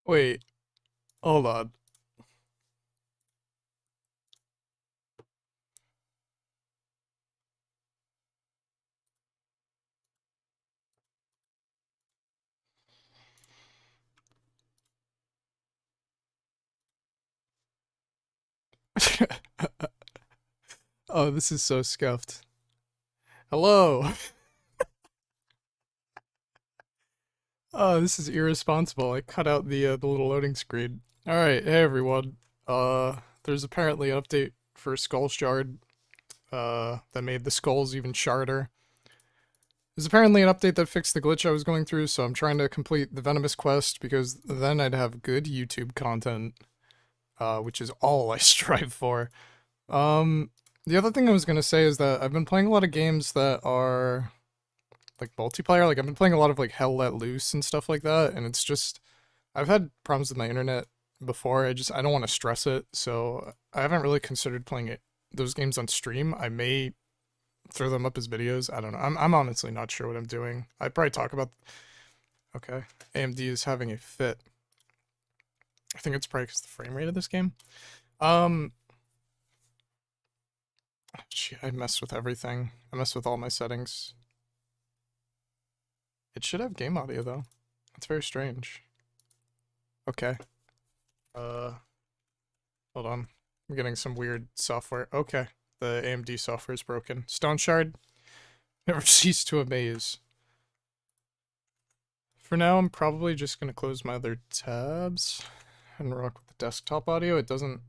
Wait, hold on. Oh, this is so scuffed. Hello. Oh, this is irresponsible. I cut out the little loading screen. All right, hey everyone. There's apparently an update for Stoneshard that made the skulls even sharder. There's apparently an update that fixed the glitch I was going through, so I'm trying to complete the Venemist quest because then I'd have good YouTube content, which is all I strive for. Um, the other thing I was gonna say is that I've been playing a lot of games that are like multiplayer. Like I've been playing a lot of like Hell Let Loose and stuff like that, and it's just I've had problems with my internet before. I don't want to stress it, so I haven't really considered playing those games on stream. I may throw them up as videos. I don't know. I'm honestly not sure what I'm doing. I'd probably talk about. Okay, AMD is having a fit. I think it's probably because the frame rate of this game. Gee, I messed with everything. I messed with all my settings. It should have game audio though. That's very strange. Okay. Hold on. I'm getting some weird software. Okay. The AMD software is broken. Stoneshard, never cease to amaze. For now, I'm probably just gonna close my other tabs and rock with the desktop audio. It doesn't,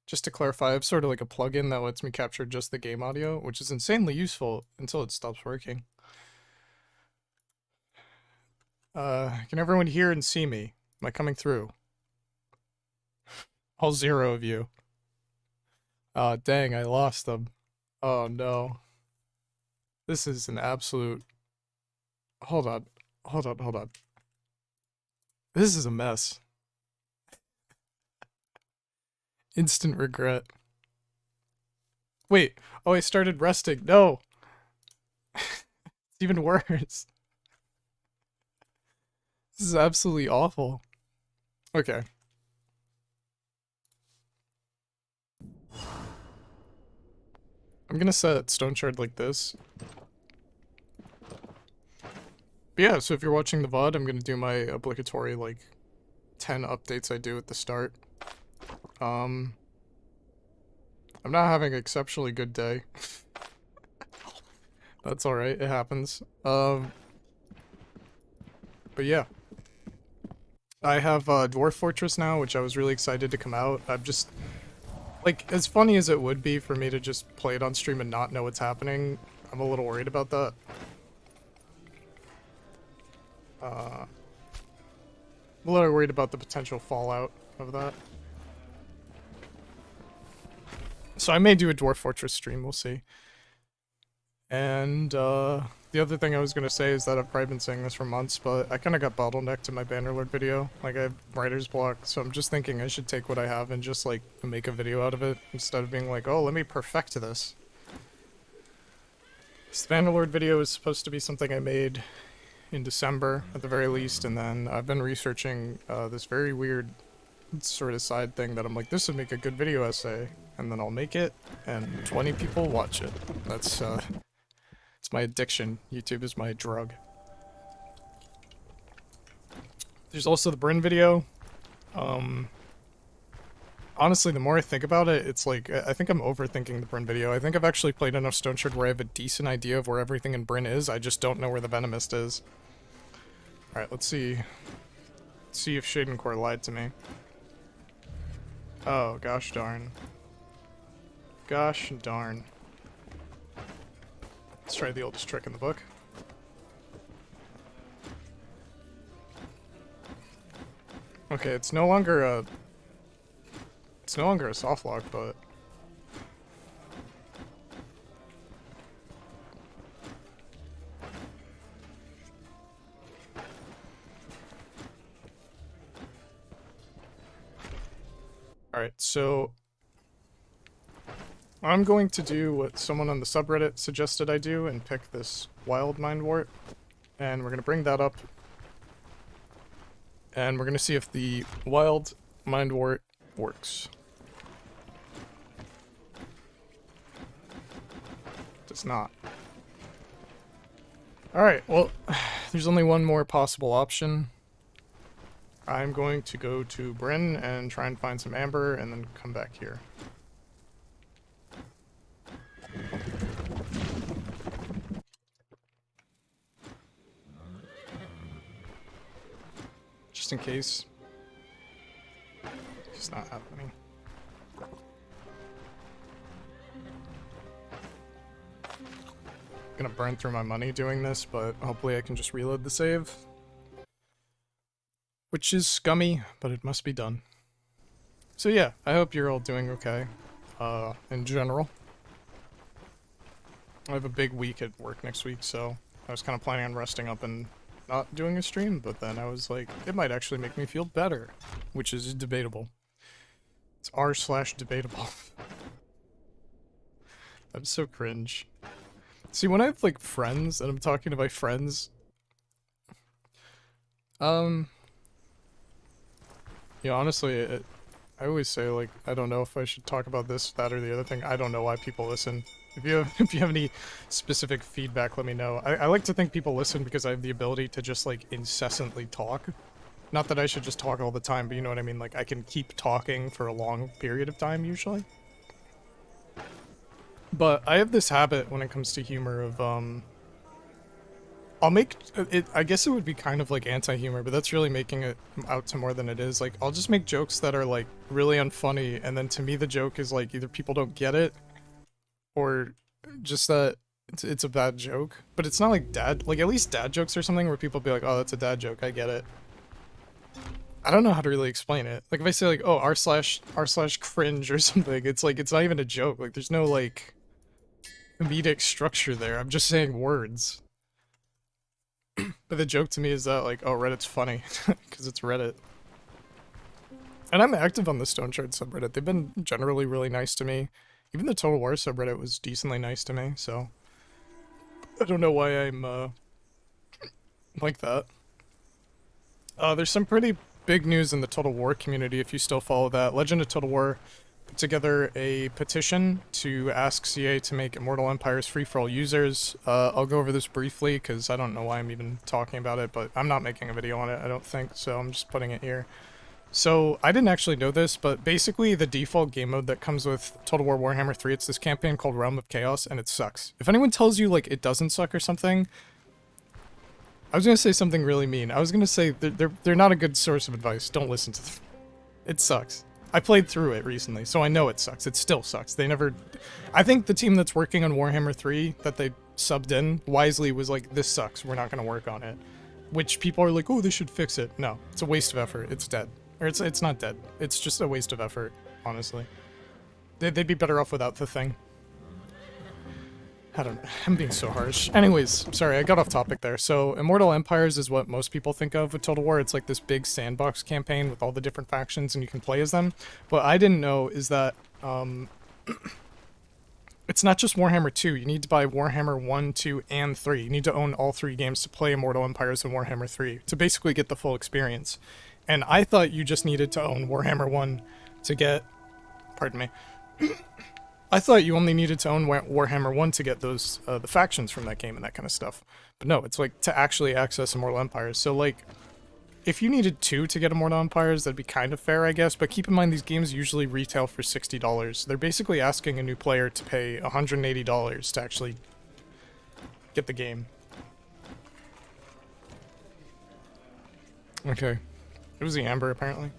just to clarify, I have sort of like a plugin that lets me capture just the game audio, which is insanely useful until it stops working. Can everyone hear and see me? Am I coming through? All zero of you. Oh, dang, I lost them. Oh, no. This is an absolute... Hold on. Hold on, hold on. This is a mess. Instant regret. Wait. Oh, I started resting. No! It's even worse. This is absolutely awful. Okay. I'm gonna set Stoneshard like this. But yeah, so if you're watching the VOD, I'm gonna do my obligatory, like, 10 updates I do at the start. I'm not having an exceptionally good day. That's alright, it happens. But yeah. I have Dwarf Fortress now, which I was really excited to come out. I'm just... Like, as funny as it would be for me to just play it on stream and not know what's happening, I'm a little worried about that. I'm a little worried about the potential fallout of that. So I may do a Dwarf Fortress stream, we'll see. And, the other thing I was gonna say is that I've probably been saying this for months, but I kinda got bottlenecked in my Bannerlord video. Like, I have writer's block, so I'm just thinking I should take what I have and just, like, make a video out of it, instead of being like, oh, let me perfect this. This Bannerlord video is supposed to be something I made in December, at the very least, and then I've been researching, this very weird sort of side thing that I'm like, this would make a good video essay, and then I'll make it, and 20 people watch it. That's, it's my addiction. YouTube is my drug. There's also the Bryn video. Honestly, the more I think about it, it's like, I think I'm overthinking the Bryn video. I think I've actually played enough Stoneshard where I have a decent idea of where everything in Bryn is. I just don't know where the Venemist is. Alright, let's see. Let's see if Shadencore lied to me. Oh, gosh darn. Gosh darn. Let's try the oldest trick in the book. Okay, it's no longer a softlock, but alright, so I'm going to do what someone on the subreddit suggested I do and pick this wild mind wart, and we're gonna bring that up and we're gonna see if the wild mind wart works. Does not. Alright, well, there's only one more possible option. I'm going to go to Bryn and try and find some amber and then come back here. Just in case. It's not happening. Gonna burn through my money doing this, but hopefully I can just reload the save. Which is scummy, but it must be done. So yeah, I hope you're all doing okay, in general. I have a big week at work next week, so I was kind of planning on resting up and not doing a stream, but then I was like, it might actually make me feel better, which is debatable. It's r/debatable. I'm so cringe. See, when I have, like, friends, and I'm talking to my friends, yeah, honestly, I always say, like, I don't know if I should talk about this, that, or the other thing. I don't know why people listen. If you have any specific feedback, let me know. I like to think people listen because I have the ability to just, like, incessantly talk. Not that I should just talk all the time, but you know what I mean? Like, I can keep talking for a long period of time, usually. But I have this habit when it comes to humor of, I'll make it, I guess it would be kind of like anti-humor, but that's really making it out to more than it is. Like, I'll just make jokes that are, like, really unfunny, and then to me the joke is, like, either people don't get it, or just that it's a bad joke. But it's not like like, at least dad jokes or something where people be like, oh, that's a dad joke, I get it. I don't know how to really explain it. Like, if I say, like, oh, r/cringe or something, it's like, it's not even a joke. Like, there's no, like, comedic structure there. I'm just saying words. But the joke to me is that, like, oh, Reddit's funny, because it's Reddit. And I'm active on the Stoneshard subreddit. They've been generally really nice to me. Even the Total War subreddit was decently nice to me, so... I don't know why I'm, like that. There's some pretty big news in the Total War community, if you still follow that. Legend of Total War put together a petition to ask CA to make Immortal Empires free for all users. I'll go over this briefly, because I don't know why I'm even talking about it, but I'm not making a video on it, I don't think, so I'm just putting it here. So, I didn't actually know this, but basically the default game mode that comes with Total War Warhammer 3, it's this campaign called Realm of Chaos, and it sucks. If anyone tells you, like, it doesn't suck or something, I was gonna say something really mean. I was gonna say they're not a good source of advice. Don't listen to them. It sucks. I played through it recently, so I know it sucks. It still sucks. They never... I think the team that's working on Warhammer 3 that they subbed in wisely was like, this sucks, we're not gonna work on it. Which people are like, oh, they should fix it. No, it's a waste of effort. It's dead. Or it's not dead. It's just a waste of effort, honestly. They'd be better off without the thing. I don't know. I'm being so harsh. Anyways, sorry, I got off topic there. So, Immortal Empires is what most people think of with Total War. It's like this big sandbox campaign with all the different factions and you can play as them. What I didn't know is that, it's not just Warhammer 2. You need to buy Warhammer 1, 2, and 3. You need to own all 3 games to play Immortal Empires and Warhammer 3 to basically get the full experience. And I thought you just needed to own Warhammer 1 to get... Pardon me. I thought you only needed to own Warhammer 1 to get those, the factions from that game and that kind of stuff. But no, it's like to actually access Immortal Empires. So, like, if you needed 2 to get Immortal Empires, that'd be kind of fair, I guess. But keep in mind, these games usually retail for $60. They're basically asking a new player to pay $180 to actually get the game. Okay. It was the Amber, apparently.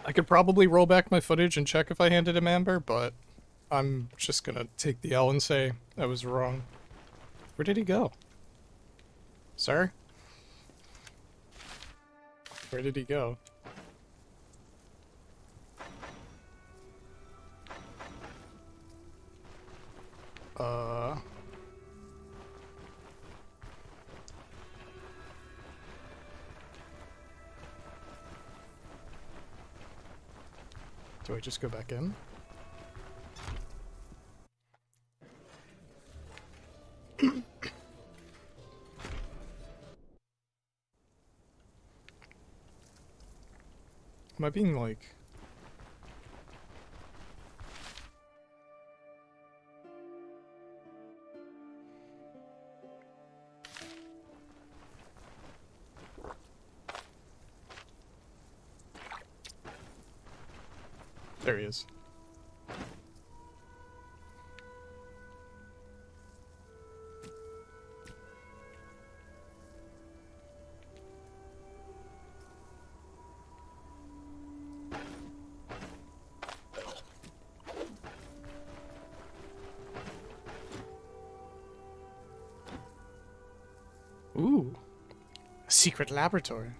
I could probably roll back my footage and check if I handed him Amber, but I'm just gonna take the L and say I was wrong. Where did he go? Sir? Where did he go? Do I just go back in? Am I being like... There he is. Ooh. A secret laboratory.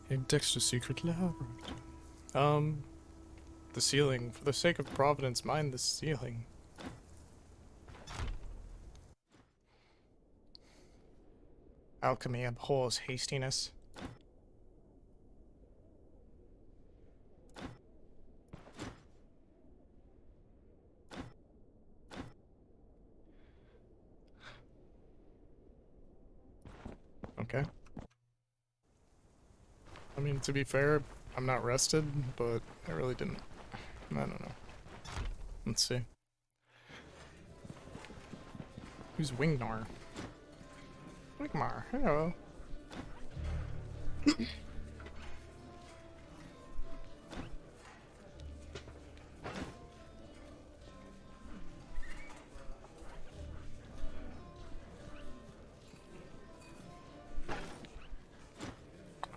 Index to secret laboratory. The ceiling. For the sake of Providence, mind the ceiling. Alchemy abhors hastiness. Okay. I mean, to be fair, I'm not rested, but I really didn't. I don't know. Let's see. Who's Wingnar? Wingmar, hello.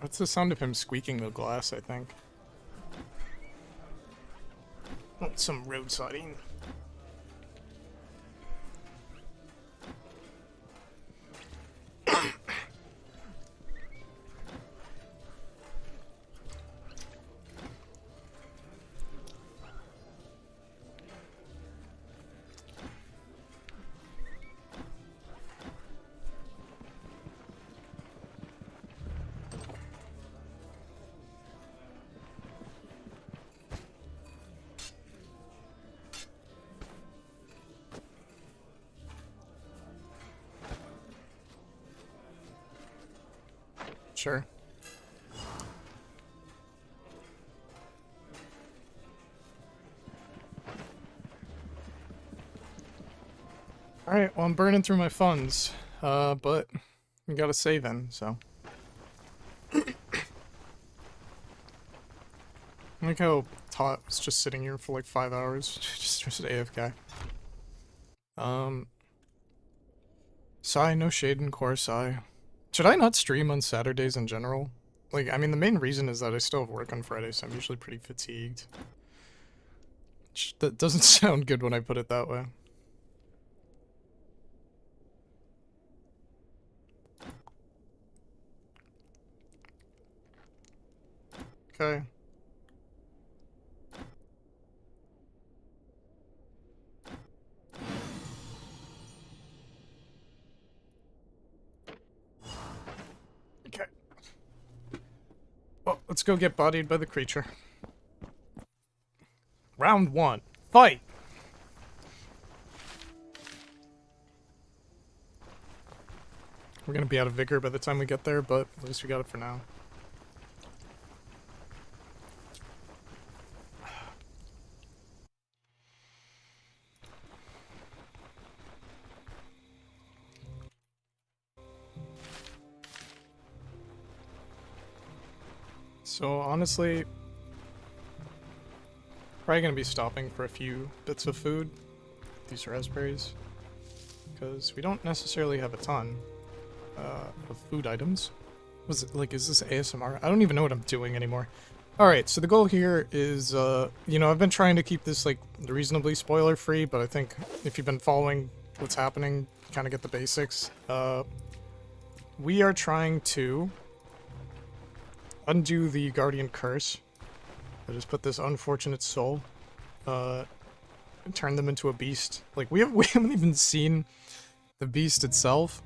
That's the sound of him squeaking the glass, I think. Oh, some road siding. Sure. Alright, well I'm burning through my funds, but we got a save in, so. I like how Tot was just sitting here for like 5 hours, just AFK. Sigh, no shade in core, sigh. Should I not stream on Saturdays in general? Like, I mean, the main reason is that I still have work on Friday, so I'm usually pretty fatigued. That doesn't sound good when I put it that way. Okay. Okay. Well, let's go get bodied by the creature. Round 1. Fight! We're gonna be out of vigor by the time we get there, but at least we got it for now. So honestly, probably gonna be stopping for a few bits of food. These raspberries, because we don't necessarily have a ton of food items. Was it like, is this ASMR? I don't even know what I'm doing anymore. Alright, so the goal here is, you know, I've been trying to keep this like reasonably spoiler free, but I think if you've been following what's happening, you kind of get the basics. We are trying to undo the Guardian Curse that has put this unfortunate soul, turn them into a beast. Like, we haven't even seen the beast itself,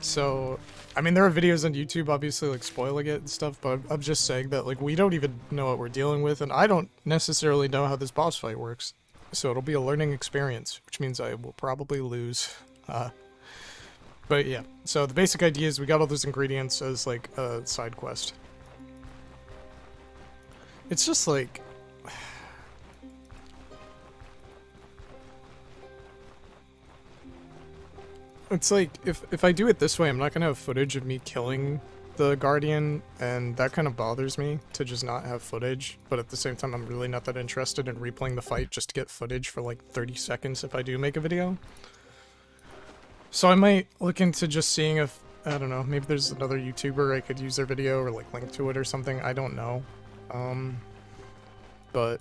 So, I mean, there are videos on YouTube, obviously, like, spoiling it and stuff, but I'm just saying that, like, we don't even know what we're dealing with, and I don't necessarily know how this boss fight works. So it'll be a learning experience, which means I will probably lose. But yeah, so the basic idea is we got all those ingredients as, like, a side quest. It's just, like... It's like, if I do it this way, I'm not gonna have footage of me killing the Guardian, and that kind of bothers me, to just not have footage, but at the same time I'm really not that interested in replaying the fight just to get footage for like 30 seconds if I do make a video. So I might look into just seeing if, I don't know, maybe there's another YouTuber I could use their video or like link to it or something, I don't know. But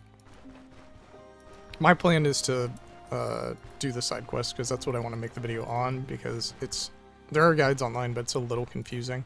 my plan is to do the side quest because that's what I want to make the video on, because there are guides online, but it's a little confusing.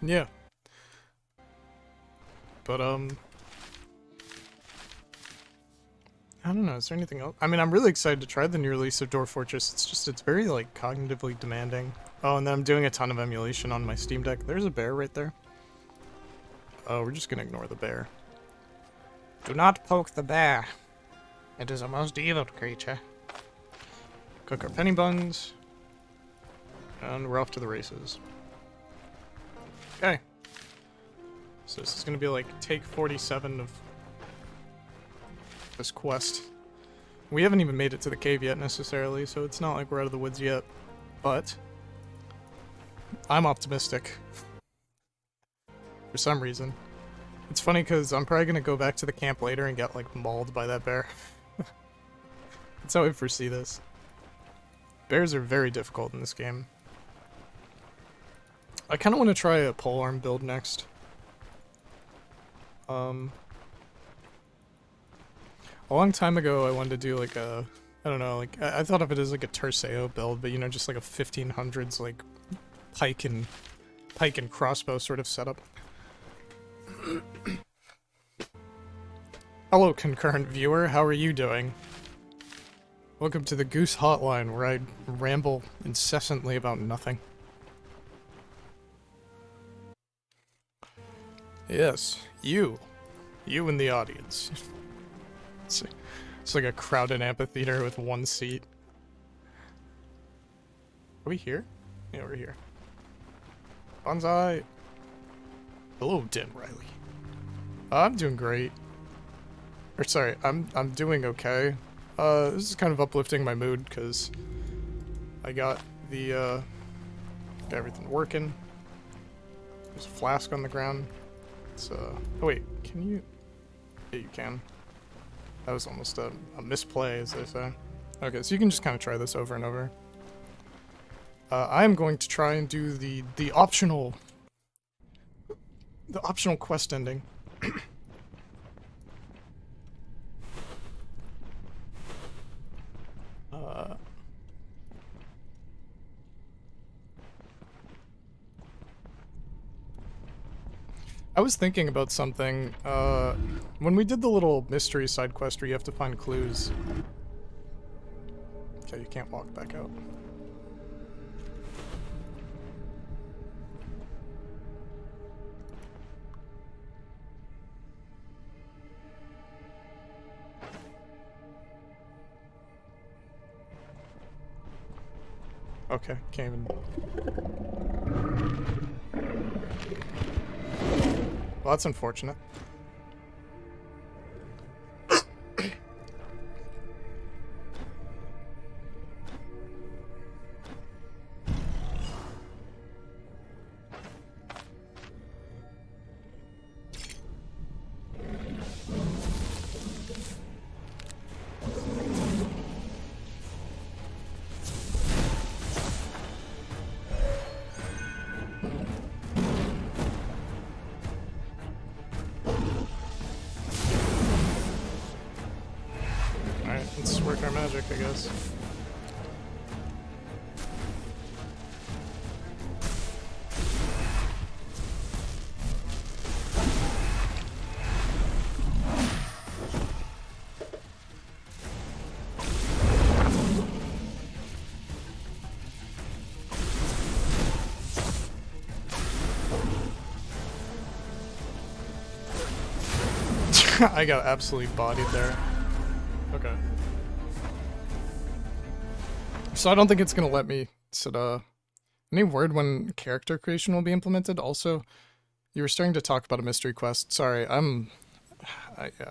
Yeah. But, I don't know, is there anything else? I mean, I'm really excited to try the new release of Dwarf Fortress. It's very, like, cognitively demanding. Oh, and then I'm doing a ton of emulation on my Steam Deck. There's a bear right there. Oh, we're just gonna ignore the bear. Do not poke the bear. It is a most evil creature. Cook our penny buns. And we're off to the races. Okay. So this is gonna be like take 47 of this quest. We haven't even made it to the cave yet necessarily, so it's not like we're out of the woods yet. But I'm optimistic. For some reason. It's funny because I'm probably gonna go back to the camp later and get like mauled by that bear. That's how I foresee this. Bears are very difficult in this game. I kind of want to try a polearm build next. A long time ago I wanted to do like a, I don't know, like, I thought of it as like a Terceo build, but you know, just like a 1500s like pike and crossbow sort of setup. Hello, concurrent viewer, how are you doing? Welcome to the Goose Hotline, where I ramble incessantly about nothing. Yes, you in the audience. It's like a crowded amphitheater with one seat. Are we here? Yeah, we're here. Bonsai! Hello, Dan Riley. I'm doing great. Or sorry, I'm doing okay. This is kind of uplifting my mood, because I got got everything working. There's a flask on the ground. It's, oh wait, can you? Yeah, you can. That was almost a misplay, as they say. Okay, so you can just kind of try this over and over. I'm going to try and do the optional quest ending. I was thinking about something, when we did the little mystery side quest where you have to find clues. Okay, you can't walk back out. Okay, can't even... Well, that's unfortunate. work our magic, I guess. I got absolutely bodied there. Okay. So I don't think it's gonna let me set any word when character creation will be implemented. Also, you were starting to talk about a mystery quest. Sorry, I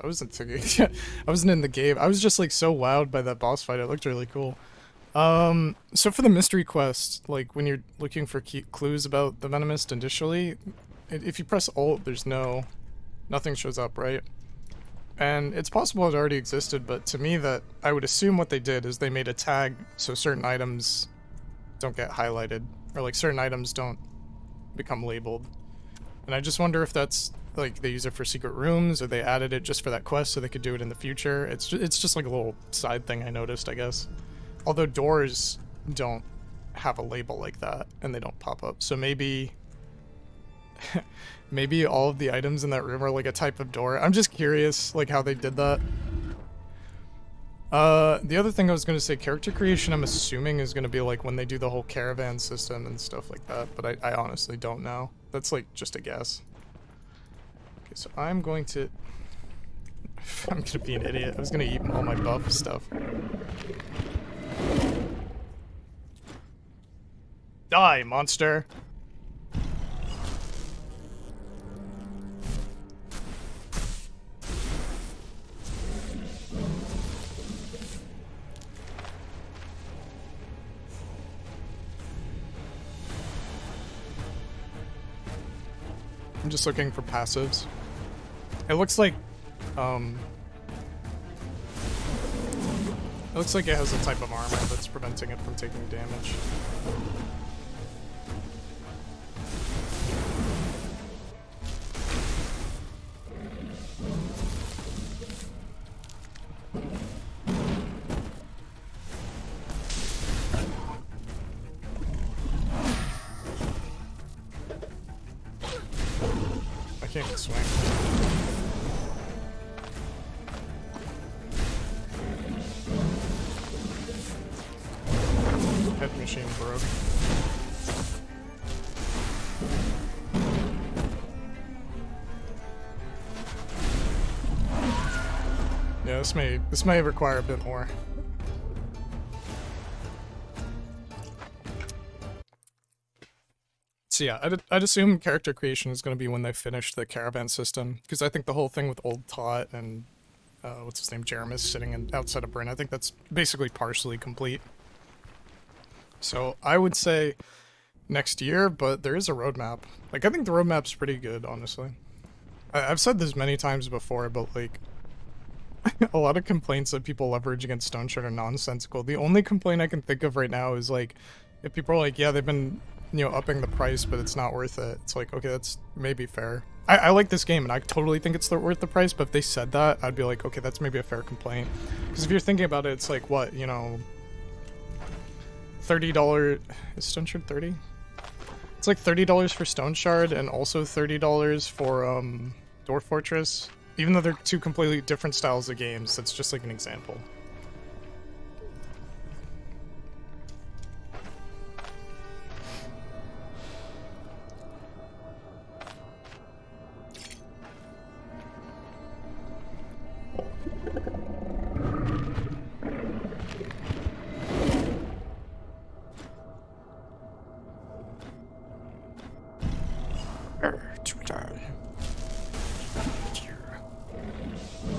wasn't thinking. I wasn't in the game. I was just like so wowed by that boss fight. It looked really cool. So for the mystery quest, like when you're looking for clues about the Venemist initially, if you press Alt, there's nothing shows up, right? And it's possible it already existed, but to me that I would assume what they did is they made a tag so certain items don't get highlighted, or like certain items don't become labeled. And I just wonder if that's like they use it for secret rooms, or they added it just for that quest so they could do it in the future. It's just like a little side thing I noticed, I guess. Although doors don't have a label like that, and they don't pop up. So maybe maybe all of the items in that room are like a type of door. I'm just curious, like, how they did that. The other thing I was going to say, character creation, I'm assuming is going to be like when they do the whole caravan system and stuff like that, but I honestly don't know. That's like just a guess. Okay, so I'm going to be an idiot. I was going to eat all my buff stuff. Die, monster! I'm just looking for passives. It looks like, it looks like it has a type of armor that's preventing it from taking damage. I can't even swing. Head machine broke. Yeah, this may require a bit more. So yeah, I'd assume character creation is going to be when they finish the caravan system, because I think the whole thing with Old Tot and what's his name, Jeremis sitting outside of Bryn, I think that's basically partially complete. So I would say next year, but there is a roadmap. Like, I think the roadmap's pretty good, honestly. I've said this many times before, but like, a lot of complaints that people leverage against Stoneshard are nonsensical. The only complaint I can think of right now is like, if people are like, yeah, they've been, you know, upping the price, but it's not worth it. It's like, okay, that's maybe fair. I like this game, and I totally think it's worth the price, but if they said that, I'd be like, okay, that's maybe a fair complaint. Because if you're thinking about it, it's like, what, you know, $30... Is Stoneshard 30? It's like $30 for Stoneshard, and also $30 for, Dwarf Fortress. Even though they're two completely different styles of games, that's just like an example.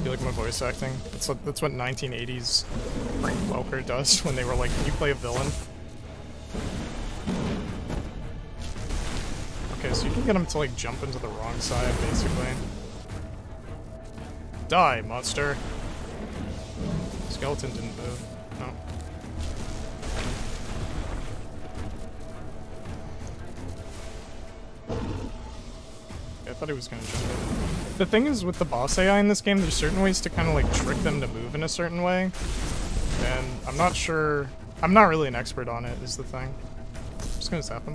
You like my voice acting? That's what 1980s Frank Welker does when they were like, "Can you play a villain?" Okay, so you can get him to like jump into the wrong side, basically. Die, monster! Skeleton didn't move. No. I thought he was gonna jump in. The thing is, with the boss AI in this game, there's certain ways to kind of like trick them to move in a certain way. and I'm not sure. I'm not really an expert on it, is the thing. I'm just gonna zap him.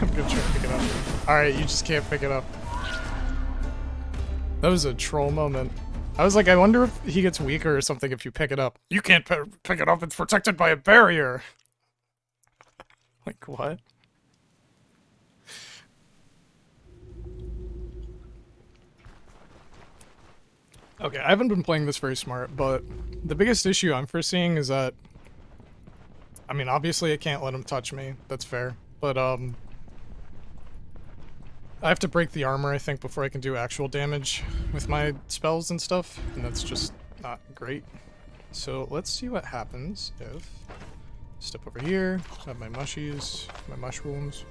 I'm gonna try to pick it up. Alright, you just can't pick it up. That was a troll moment. I was like, I wonder if he gets weaker or something if you pick it up. You can't pick it up, it's protected by a barrier! Like, what? Okay, I haven't been playing this very smart, but the biggest issue I'm foreseeing is that... I mean, obviously I can't let him touch me, that's fair, but, I have to break the armor, I think, before I can do actual damage with my spells and stuff, and that's just not great. So let's see what happens if... Step over here, have my mushies, my mushrooms.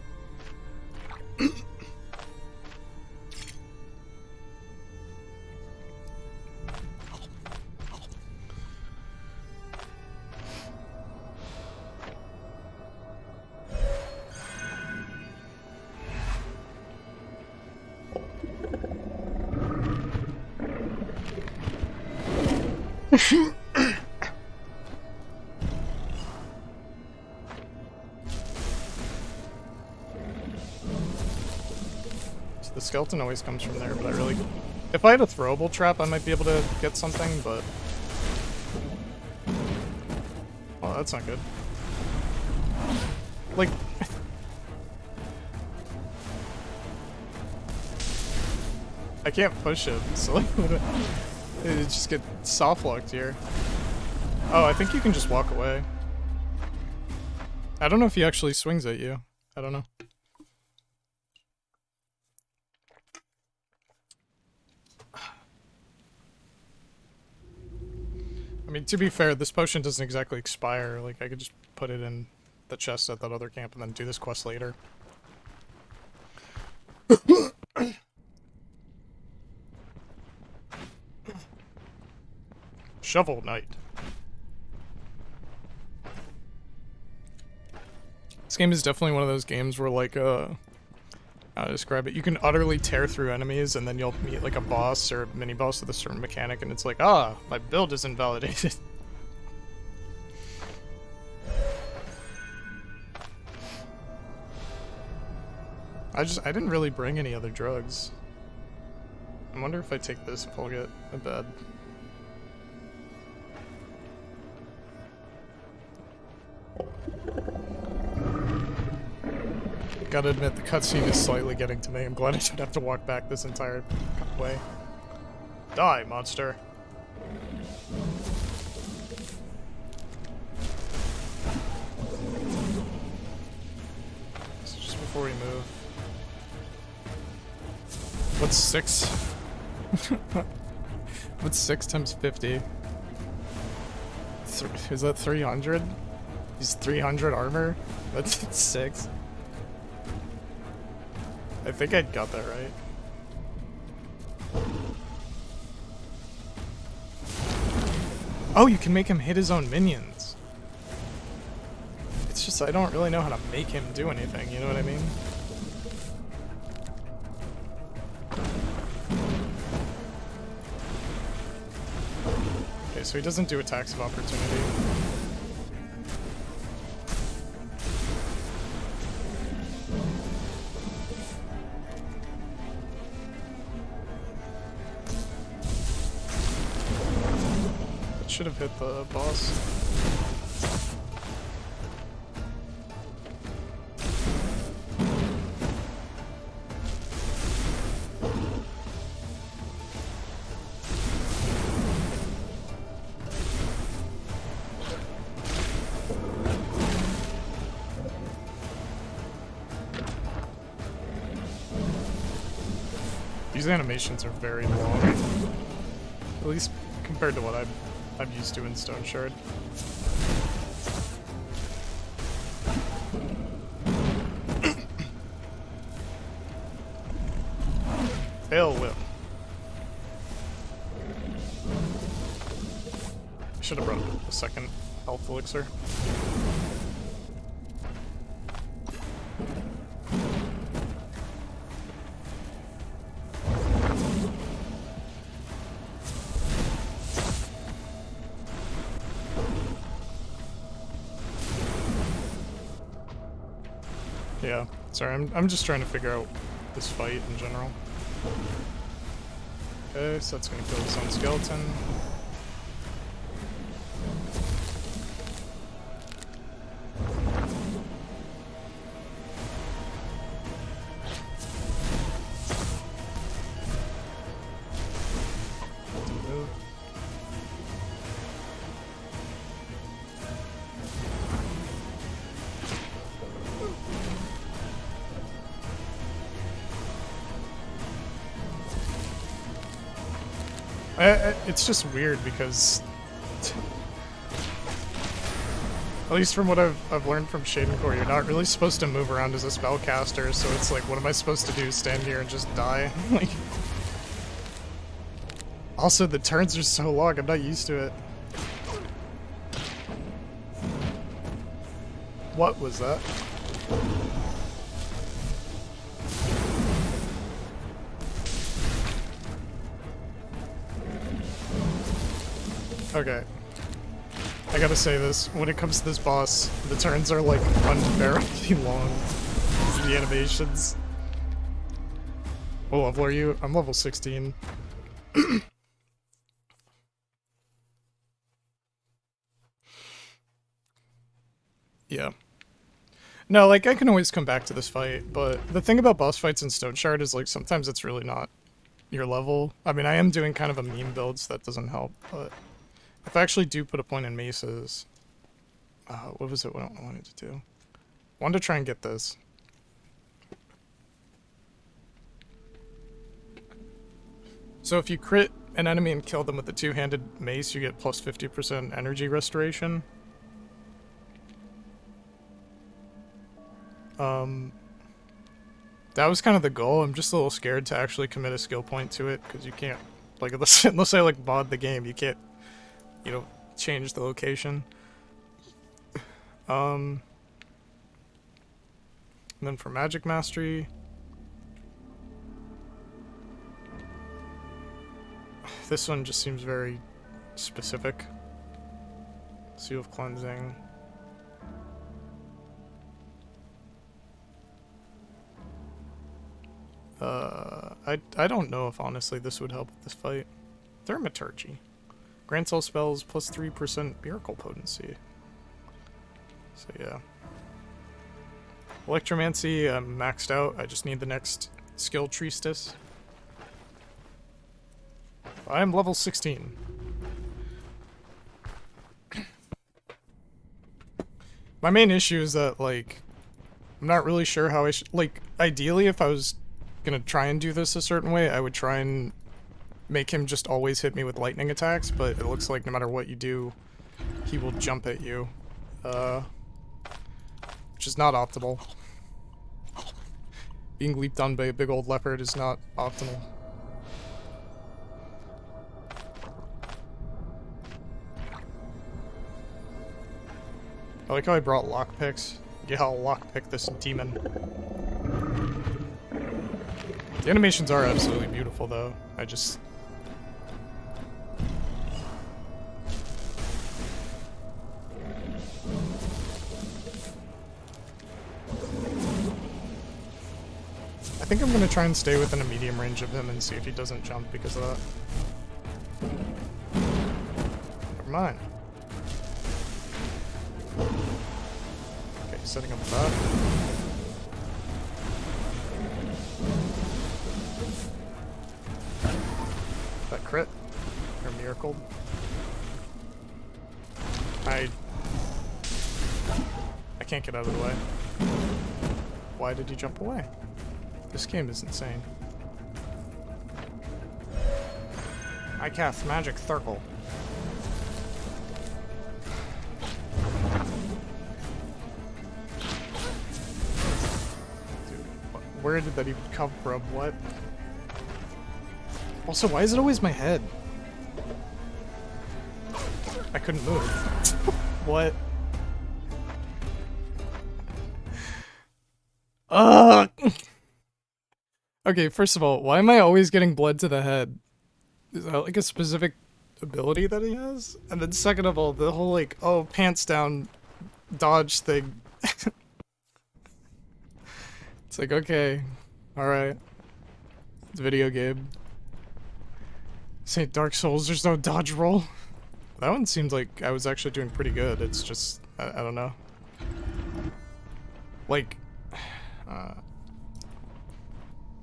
So the skeleton always comes from there, but I really... If I had a throwable trap, I might be able to get something, but... Oh, that's not good. Like... I can't push it, so like... It just get softlocked here. Oh, I think you can just walk away. I don't know if he actually swings at you. I don't know. I mean, to be fair, this potion doesn't exactly expire. Like, I could just put it in the chest at that other camp and then do this quest later. Shovel Knight. This game is definitely one of those games where, like, how to describe it? You can utterly tear through enemies and then you'll meet, like, a boss or mini-boss with a certain mechanic and it's like, ah, my build is invalidated. I didn't really bring any other drugs. I wonder if I take this if I'll get a bed. Gotta admit, the cutscene is slightly getting to me. I'm glad I didn't have to walk back this entire way. Die, monster. So just before we move. What's 6? What's 6 times 50? Is that 300? He's 300 armor? That's 6. I think I got that right. Oh, you can make him hit his own minions. It's just I don't really know how to make him do anything, you know what I mean? Okay, so he doesn't do attacks of opportunity. Should have hit the boss. These animations are very long, at least compared to what I'm used to in Stoneshard. Fail whip. should have brought a second health elixir. Yeah, sorry, I'm just trying to figure out this fight in general. Okay, so that's gonna kill its own skeleton. Move. It's just weird because, at least from what I've learned from Shadencore, you're not really supposed to move around as a spellcaster, so it's like, what am I supposed to do? Stand here and just die? Like, also, the turns are so long, I'm not used to it. What was that? Okay. I gotta say this, when it comes to this boss, the turns are like unbearably long. The animations. What level are you? I'm level 16. Yeah. No, like, I can always come back to this fight, but the thing about boss fights in Stoneshard is, like, sometimes it's really not your level. I mean, I am doing kind of a meme build, so that doesn't help, but if I actually do put a point in maces... what was it what I wanted to do? I wanted to try and get this. So if you crit an enemy and kill them with the two-handed mace, you get plus 50% energy restoration. That was kind of the goal. I'm just a little scared to actually commit a skill point to it, because you can't, like, unless I, like, mod the game, you can't, you know, change the location. And then for Magic Mastery... This one just seems very specific. Seal of Cleansing. I don't know if honestly this would help with this fight. Thaumaturgy. Grants all spells plus 3% miracle potency. So yeah. Electromancy, I'm maxed out. I just need the next skill Treestis. I'm level 16. My main issue is that, like, I'm not really sure how I should... Like, ideally, if I was gonna try and do this a certain way, I would try and make him just always hit me with lightning attacks, but it looks like no matter what you do, he will jump at you. Which is not optimal. Being leaped on by a big old leopard is not optimal. I like how I brought lockpicks. Yeah, I'll lockpick this demon. The animations are absolutely beautiful, though. I just... I think I'm gonna try and stay within a medium range of him and see if he doesn't jump because of that. Never mind. Okay, setting up that. That crit. Or miracle. I can't get out of the way. Why did he jump away? This game is insane. I cast Magic Circle. Where did that even come from? What? Also, why is it always my head? I couldn't move. What? Ugh! Okay, first of all, why am I always getting bled to the head? Is that like a specific ability that he has? And then second of all, the whole like, oh, pants down dodge thing. It's like, okay, alright. It's a video game. St. Dark Souls, there's no dodge roll. That one seemed like I was actually doing pretty good. It's just, I don't know. Like,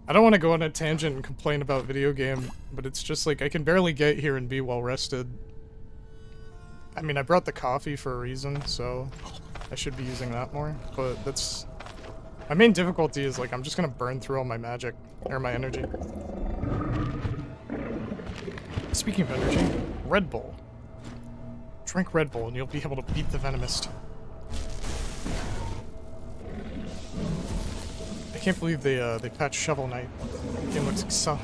I don't want to go on a tangent and complain about video game, but it's just like I can barely get here and be well rested. I mean, I brought the coffee for a reason, so I should be using that more, but that's... My main difficulty is like I'm just gonna burn through all my magic, or my energy. Speaking of energy, Red Bull. Drink Red Bull and you'll be able to beat the Venemist. I can't believe they patched Shovel Knight. The game looks so...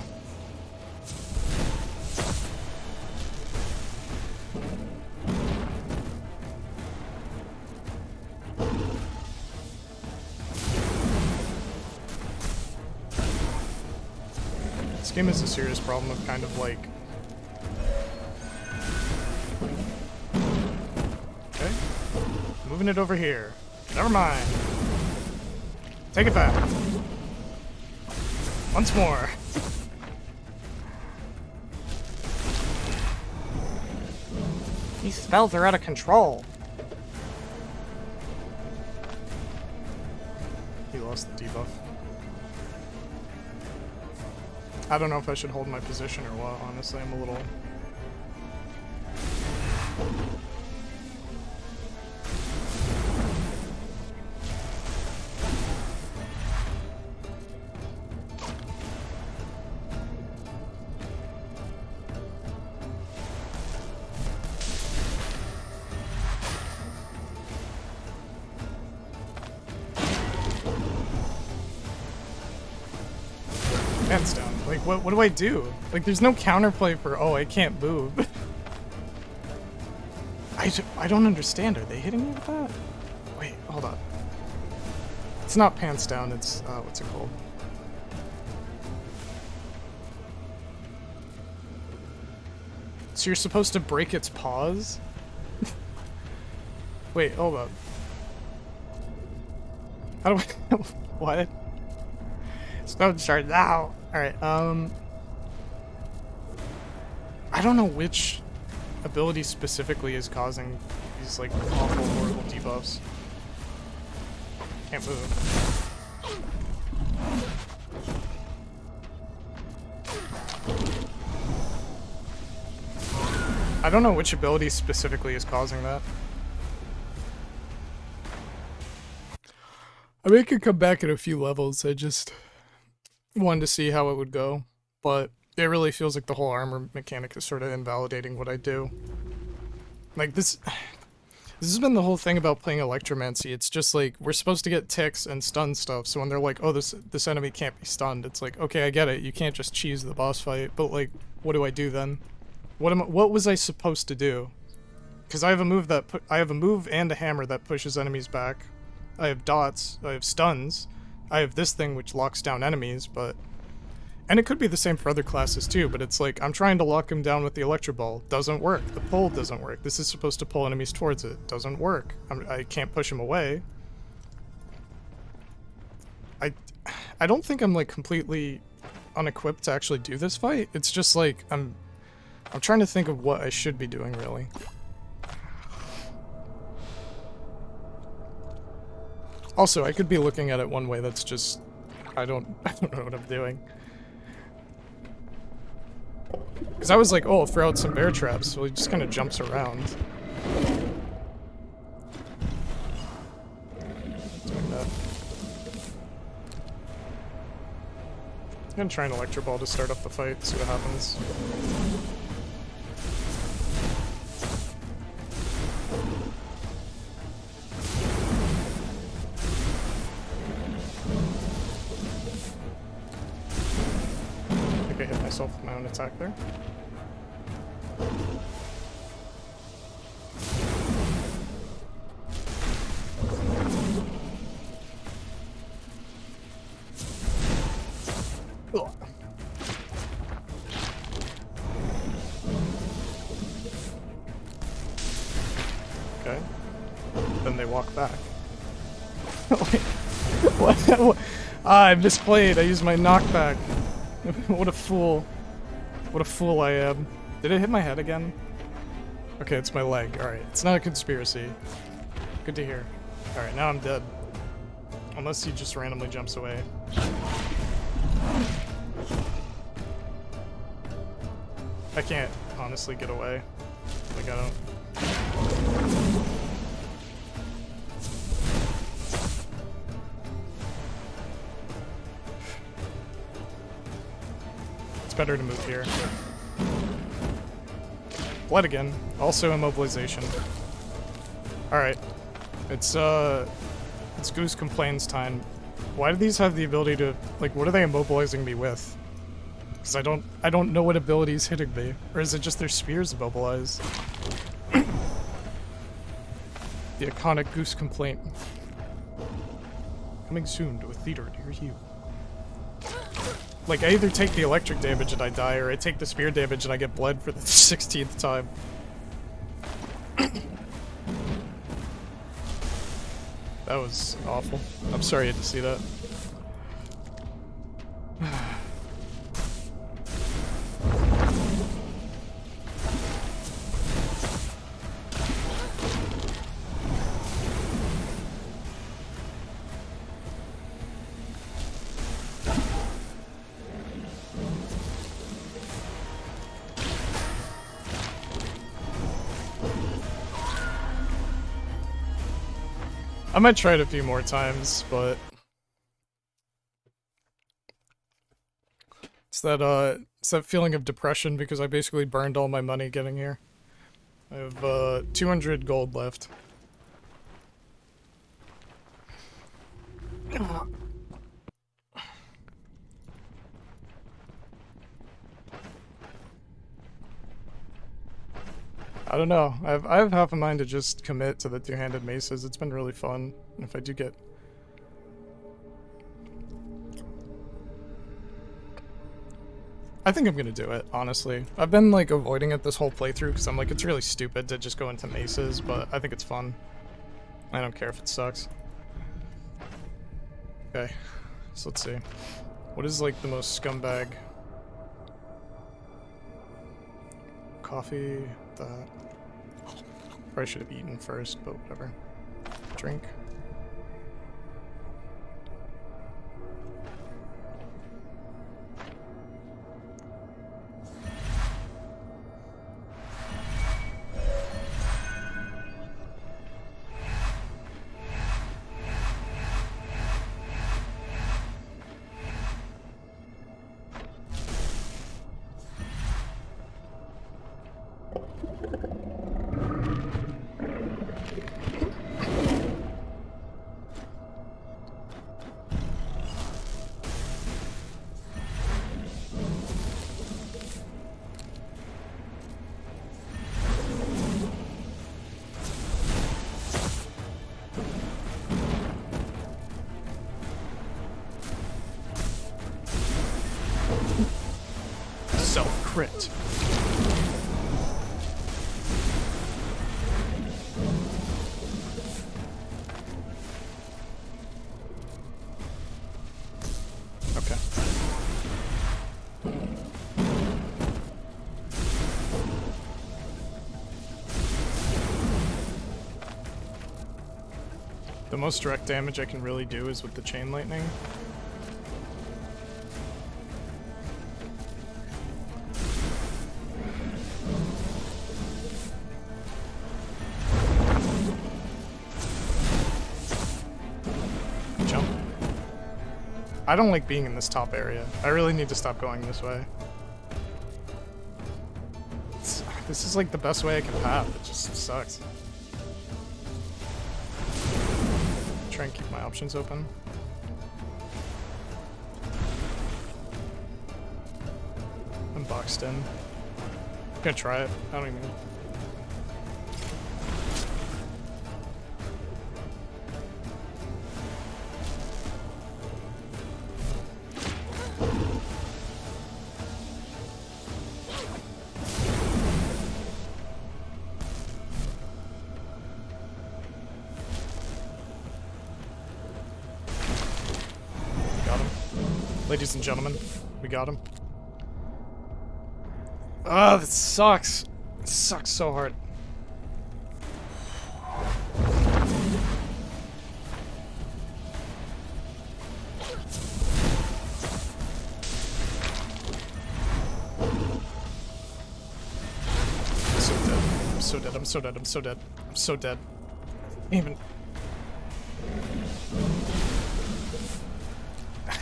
This game has a serious problem of kind of like... Okay. Moving it over here. Never mind. Take it back. Once more. These spells are out of control. He lost the debuff. I don't know if I should hold my position or what, honestly. I'm a little... Hands down. Like, what do I do? Like, there's no counterplay for, oh, I can't move. I don't understand. Are they hitting me with that? Wait, hold on. It's not pants down, it's, what's it called? So you're supposed to break its paws? Wait, hold on. How do I... What? Stoneshard now! Alright, I don't know which ability specifically is causing these, like, awful, horrible debuffs. Can't move. I don't know which ability specifically is causing that. I mean, it could come back at a few levels, I just wanted to see how it would go, but it really feels like the whole armor mechanic is sort of invalidating what I do. Like, this has been the whole thing about playing Electromancy. It's just like, we're supposed to get ticks and stun stuff, so when they're like, oh, this enemy can't be stunned, it's like, okay, I get it, you can't just cheese the boss fight, but like, what do I do then? What was I supposed to do? Because I have a move that I have a move and a hammer that pushes enemies back. I have dots, I have stuns, I have this thing which locks down enemies, but... And it could be the same for other classes too, but it's like, I'm trying to lock him down with the Electro Ball. Doesn't work. The pull doesn't work. This is supposed to pull enemies towards it. Doesn't work. I can't push him away. I don't think I'm like completely unequipped to actually do this fight. It's just like, I'm trying to think of what I should be doing, really. Also, I could be looking at it one way that's just... I don't know what I'm doing. Because I was like, oh, I'll throw out some bear traps, so he just kind of jumps around. Doing that. I'm gonna try an Electro Ball to start up the fight, see what happens. I hit myself with my own attack there. Okay. Then they walk back. Wait, what? Ah, I misplayed. I used my knockback. What a fool. What a fool I am. Did it hit my head again? Okay, it's my leg. Alright, it's not a conspiracy. Good to hear. Alright, now I'm dead. Unless he just randomly jumps away. I can't honestly get away. Like, I don't... It's better to move here. Blood again. Also immobilization. Alright. It's Goose Complains time. Why do these have the ability to... Like, what are they immobilizing me with? Because I don't know what ability is hitting me. Or is it just their spears immobilized? The iconic Goose Complaint. Coming soon to a theater near you. Like, I either take the electric damage and I die, or I take the spear damage and I get bled for the 16th time. That was awful. I'm sorry you had to see that. I might try it a few more times, but it's that feeling of depression because I basically burned all my money getting here. I have 200 gold left. I don't know. I have half a mind to just commit to the two-handed maces. It's been really fun. And if I do get... I think I'm gonna do it, honestly. I've been, like, avoiding it this whole playthrough because I'm like, it's really stupid to just go into maces, but I think it's fun. I don't care if it sucks. Okay, so let's see. What is, like, the most scumbag? Coffee, that. Probably should have eaten first, but whatever. Drink. Self-crit. Okay. The most direct damage I can really do is with the chain lightning. I don't like being in this top area. I really need to stop going this way. This is like the best way I can path. It just sucks. Try and keep my options open. I'm boxed in. I'm gonna try it. I don't even... Ladies and gentlemen, we got him. Ah, this sucks. It sucks so hard. I'm so dead. I'm so dead. I'm so dead. I'm so dead. Even.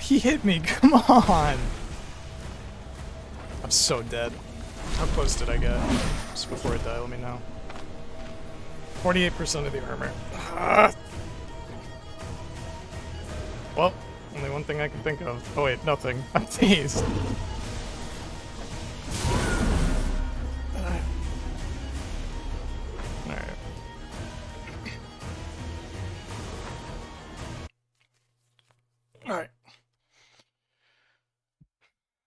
He hit me. Come on. I'm so dead. How close did I get? Just before I die, let me know. 48% of the armor. Ah. Well, only one thing I can think of. Oh wait, nothing. I'm dazed. Alright. Alright.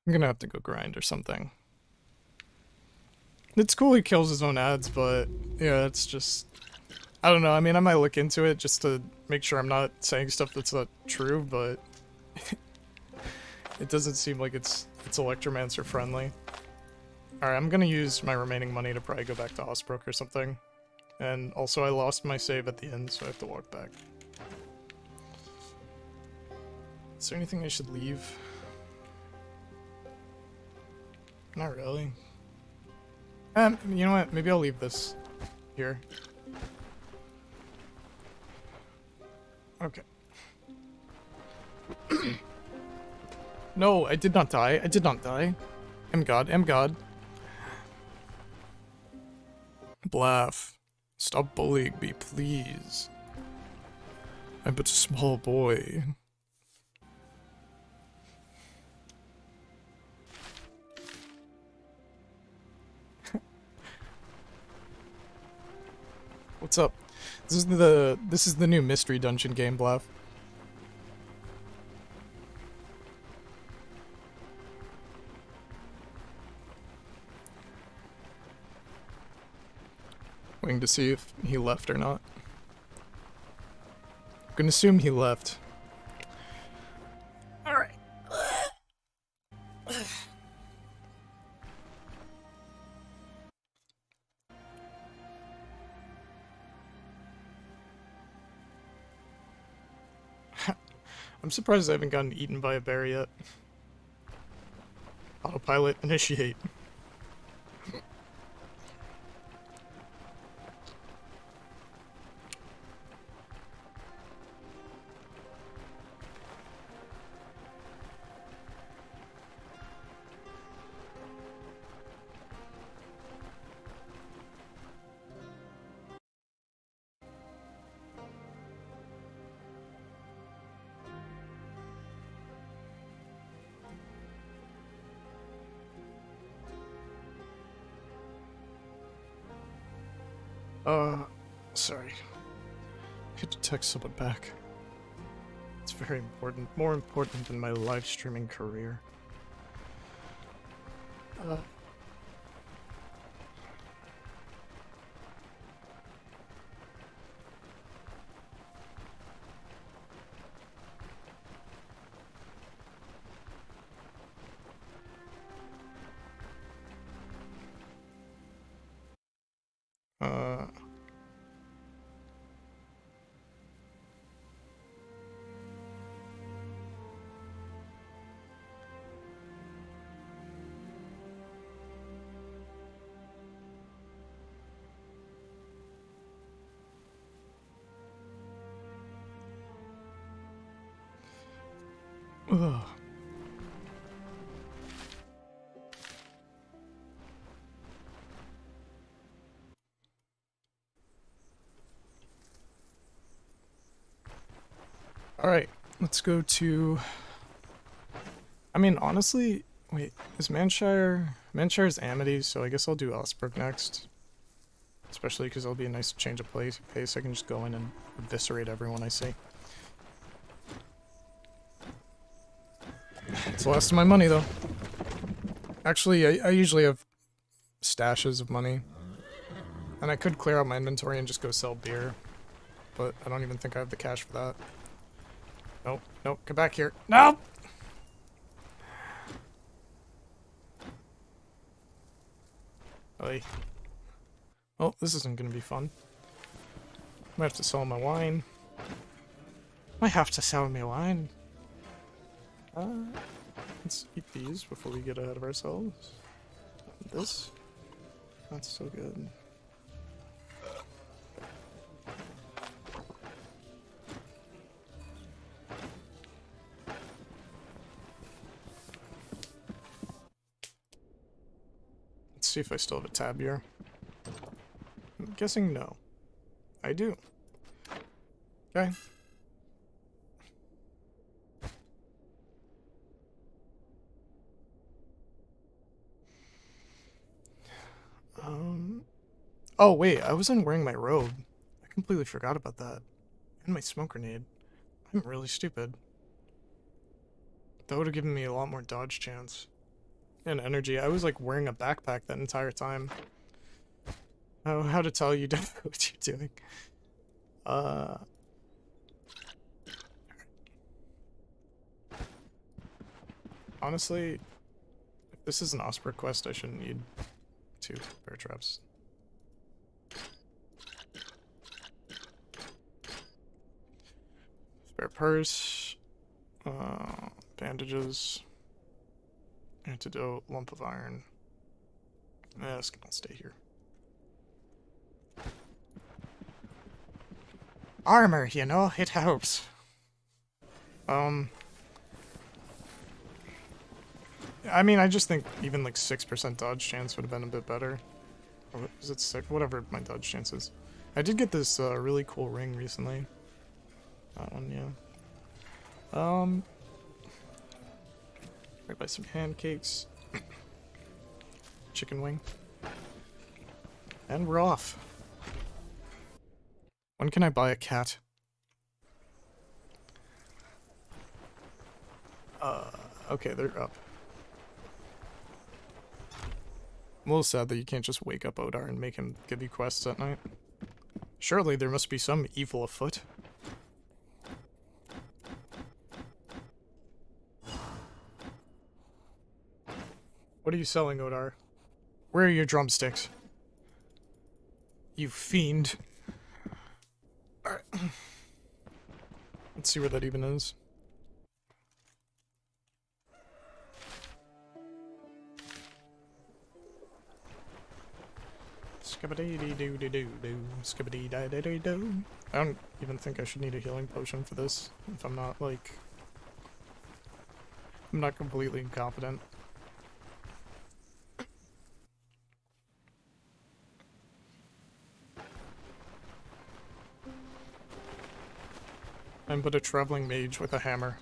I'm gonna have to go grind or something. It's cool he kills his own ads, but yeah, it's just... I don't know, I mean, I might look into it just to make sure I'm not saying stuff that's not true, but... it doesn't seem like it's Electromancer friendly. Alright, I'm gonna use my remaining money to probably go back to Osbrook or something. And also I lost my save at the end, so I have to walk back. Is there anything I should leave? Not really. You know what? Maybe I'll leave this here. Okay. No, I did not die. I did not die. I'm God. I'm God. Blaff. Stop bullying me, please. I'm but a small boy. What's up? This is the new mystery dungeon game, Blaff. Waiting to see if he left or not. I'm gonna assume he left. Alright. I'm surprised I haven't gotten eaten by a bear yet. Autopilot initiate. Sorry. I had to text someone back. It's very important. More important than my live streaming career. Ugh. Alright, let's go to... I mean, honestly, wait, is Manshire... Manshire's Amity, so I guess I'll do Osbrook next. Especially because it'll be a nice change of pace. I can just go in and eviscerate everyone I see. It's the last of my money, though. Actually, I usually have stashes of money. And I could clear out my inventory and just go sell beer. But I don't even think I have the cash for that. Nope, nope, come back here. Nope! Oy. Well, this isn't gonna be fun. Might have to sell my wine. Might have to sell my wine. Let's eat these before we get ahead of ourselves. This? That's so good. Let's see if I still have a tab here. I'm guessing no. I do. Okay. Oh wait, I wasn't wearing my robe. I completely forgot about that. And my smoke grenade. I'm really stupid. That would have given me a lot more dodge chance. And energy. I was like wearing a backpack that entire time. Oh, how to tell you don't know what you're doing. Honestly, if this is an Osprey quest, I shouldn't need 2 bear traps. Spare purse, bandages, antidote, lump of iron. It's gonna stay here. Armor, you know, it helps. I mean, I just think even like 6% dodge chance would have been a bit better. Or is it 6? Whatever my dodge chance is. I did get this really cool ring recently. That one, yeah. I'll buy some pancakes. Chicken wing. And we're off. When can I buy a cat? Okay, they're up. I'm a little sad that you can't just wake up Odar and make him give you quests at night. Surely there must be some evil afoot. What are you selling, Odar? Where are your drumsticks? You fiend. Alright. Let's see where that even is. Skibbity-dee-doo-dee-doo-doo. Skibbity-da-da-doo-doo. I don't even think I should need a healing potion for this, if I'm not, like... I'm not completely incompetent. I'm but a traveling mage with a hammer.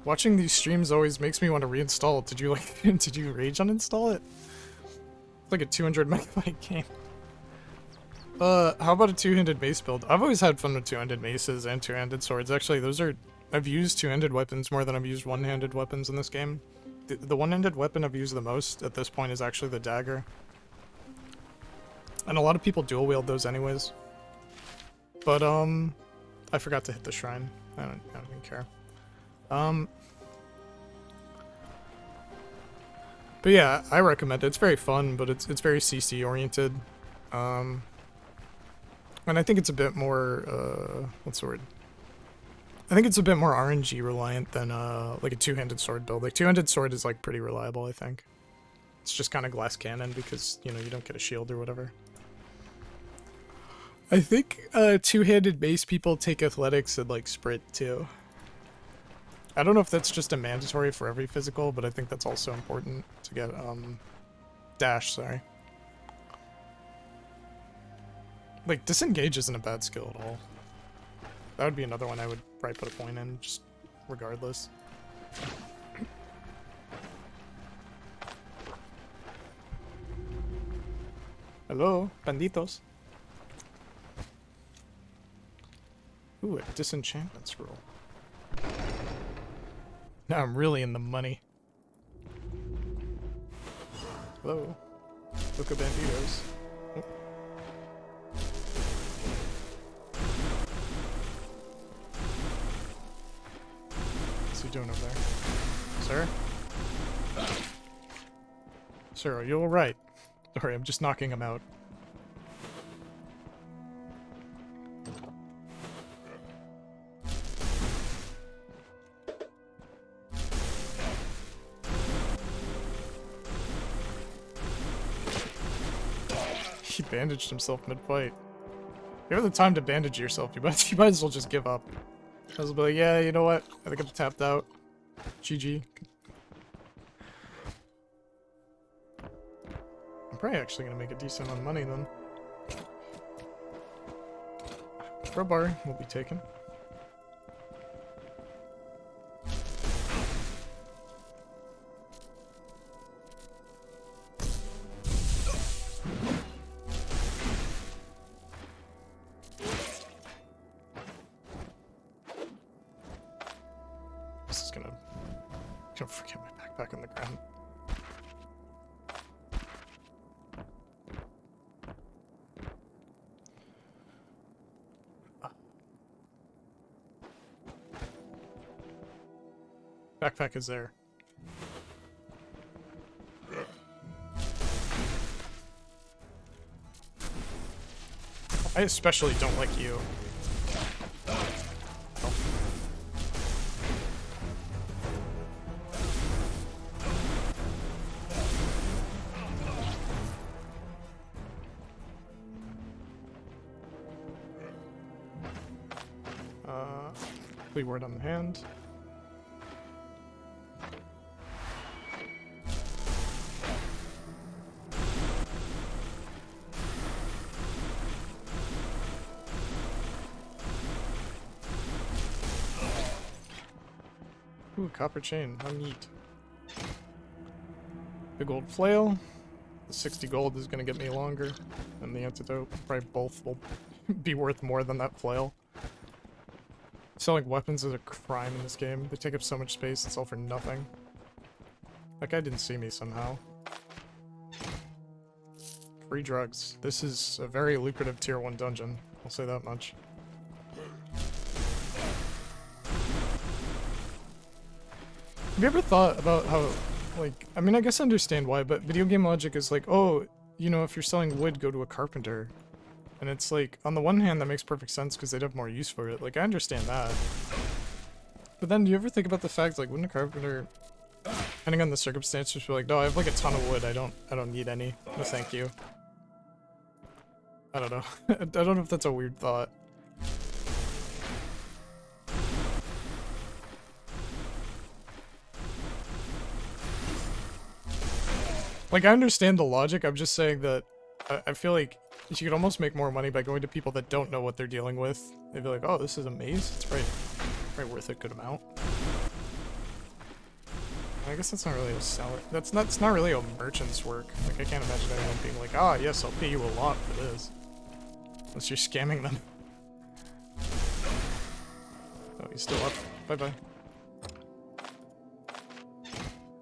Watching these streams always makes me want to reinstall it. Did you like did you rage uninstall it? It's like a 200 megabyte game. How about a two-handed mace build? I've always had fun with two-handed maces and two-handed swords. Actually, those are... I've used two-handed weapons more than I've used one-handed weapons in this game. The one-handed weapon I've used the most at this point is actually the dagger. And a lot of people dual wield those anyways. But, I forgot to hit the shrine. I don't even care. But yeah, I recommend it. It's very fun, but it's very CC oriented. And I think it's a bit more, what's the word? I think it's a bit more RNG reliant than, like a two-handed sword build. Like, two-handed sword is, like, pretty reliable, I think. It's just kind of glass cannon because, you know, you don't get a shield or whatever. I think, two-handed mace people take athletics and, like, sprint, too. I don't know if that's just a mandatory for every physical, but I think that's also important to get, dash, sorry. Like, disengage isn't a bad skill at all. That would be another one I would probably put a point in, just regardless. Hello, banditos. Ooh, a disenchantment scroll. Now I'm really in the money. Hello. Look at banditos. Oh. See you doing over there? Sir? Sir, are you alright? Sorry, I'm just knocking him out. He bandaged himself mid-fight. You have the time to bandage yourself, you might as well just give up. I was like, yeah, you know what? I think I'm tapped out. GG. I'm probably actually gonna make a decent amount of money then. Crowbar will be taken. This is gonna forget my backpack on the ground. Backpack is there. I especially don't like you. Complete word on the hand. Ooh, copper chain. How neat. Big old flail. The 60 gold is gonna get me longer than the antidote. Probably both will be worth more than that flail. Selling weapons is a crime in this game. They take up so much space, it's all for nothing. That guy didn't see me somehow. Free drugs. This is a very lucrative tier 1 dungeon. I'll say that much. Have you ever thought about how, like, I mean, I guess I understand why, but video game logic is like, oh, you know, if you're selling wood, go to a carpenter. And it's like, on the one hand, that makes perfect sense because they'd have more use for it. Like, I understand that. But then, do you ever think about the fact, like, wouldn't a carpenter, depending on the circumstances, be like, no, I have like a ton of wood, I don't need any. No, thank you. I don't know. I don't know if that's a weird thought. Like, I understand the logic, I'm just saying that I feel like you could almost make more money by going to people that don't know what they're dealing with. They'd be like, oh, this is a maze? It's probably worth a good amount. I guess that's not really a seller. That's not really a merchant's work. Like, I can't imagine anyone being like, ah, yes, I'll pay you a lot for this. Unless you're scamming them. Oh, he's still up. Bye-bye.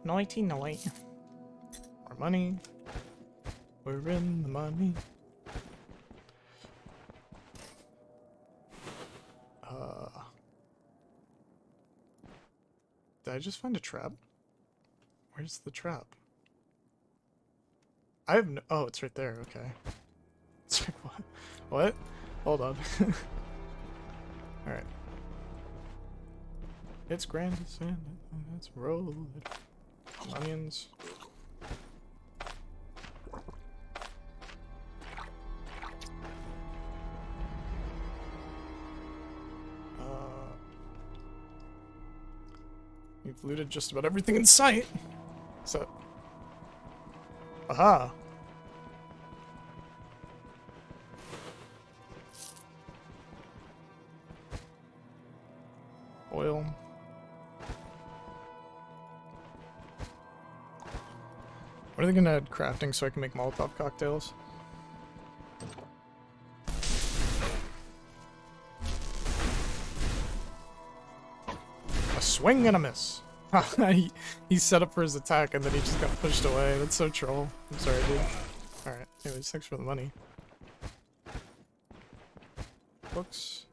Nighty night. More money. We're in the money. Did I just find a trap? Where's the trap? I have no— oh, it's right there, okay. It's like, what? What? Hold on. Alright. It's grand as sand, let's roll it. Onions. We've looted just about everything in sight. So, aha. Oil. What are they gonna add crafting so I can make Molotov cocktails? A swing and a miss. he set up for his attack and then he just got pushed away. That's so troll. I'm sorry, dude. Alright, anyways, thanks for the money. Books.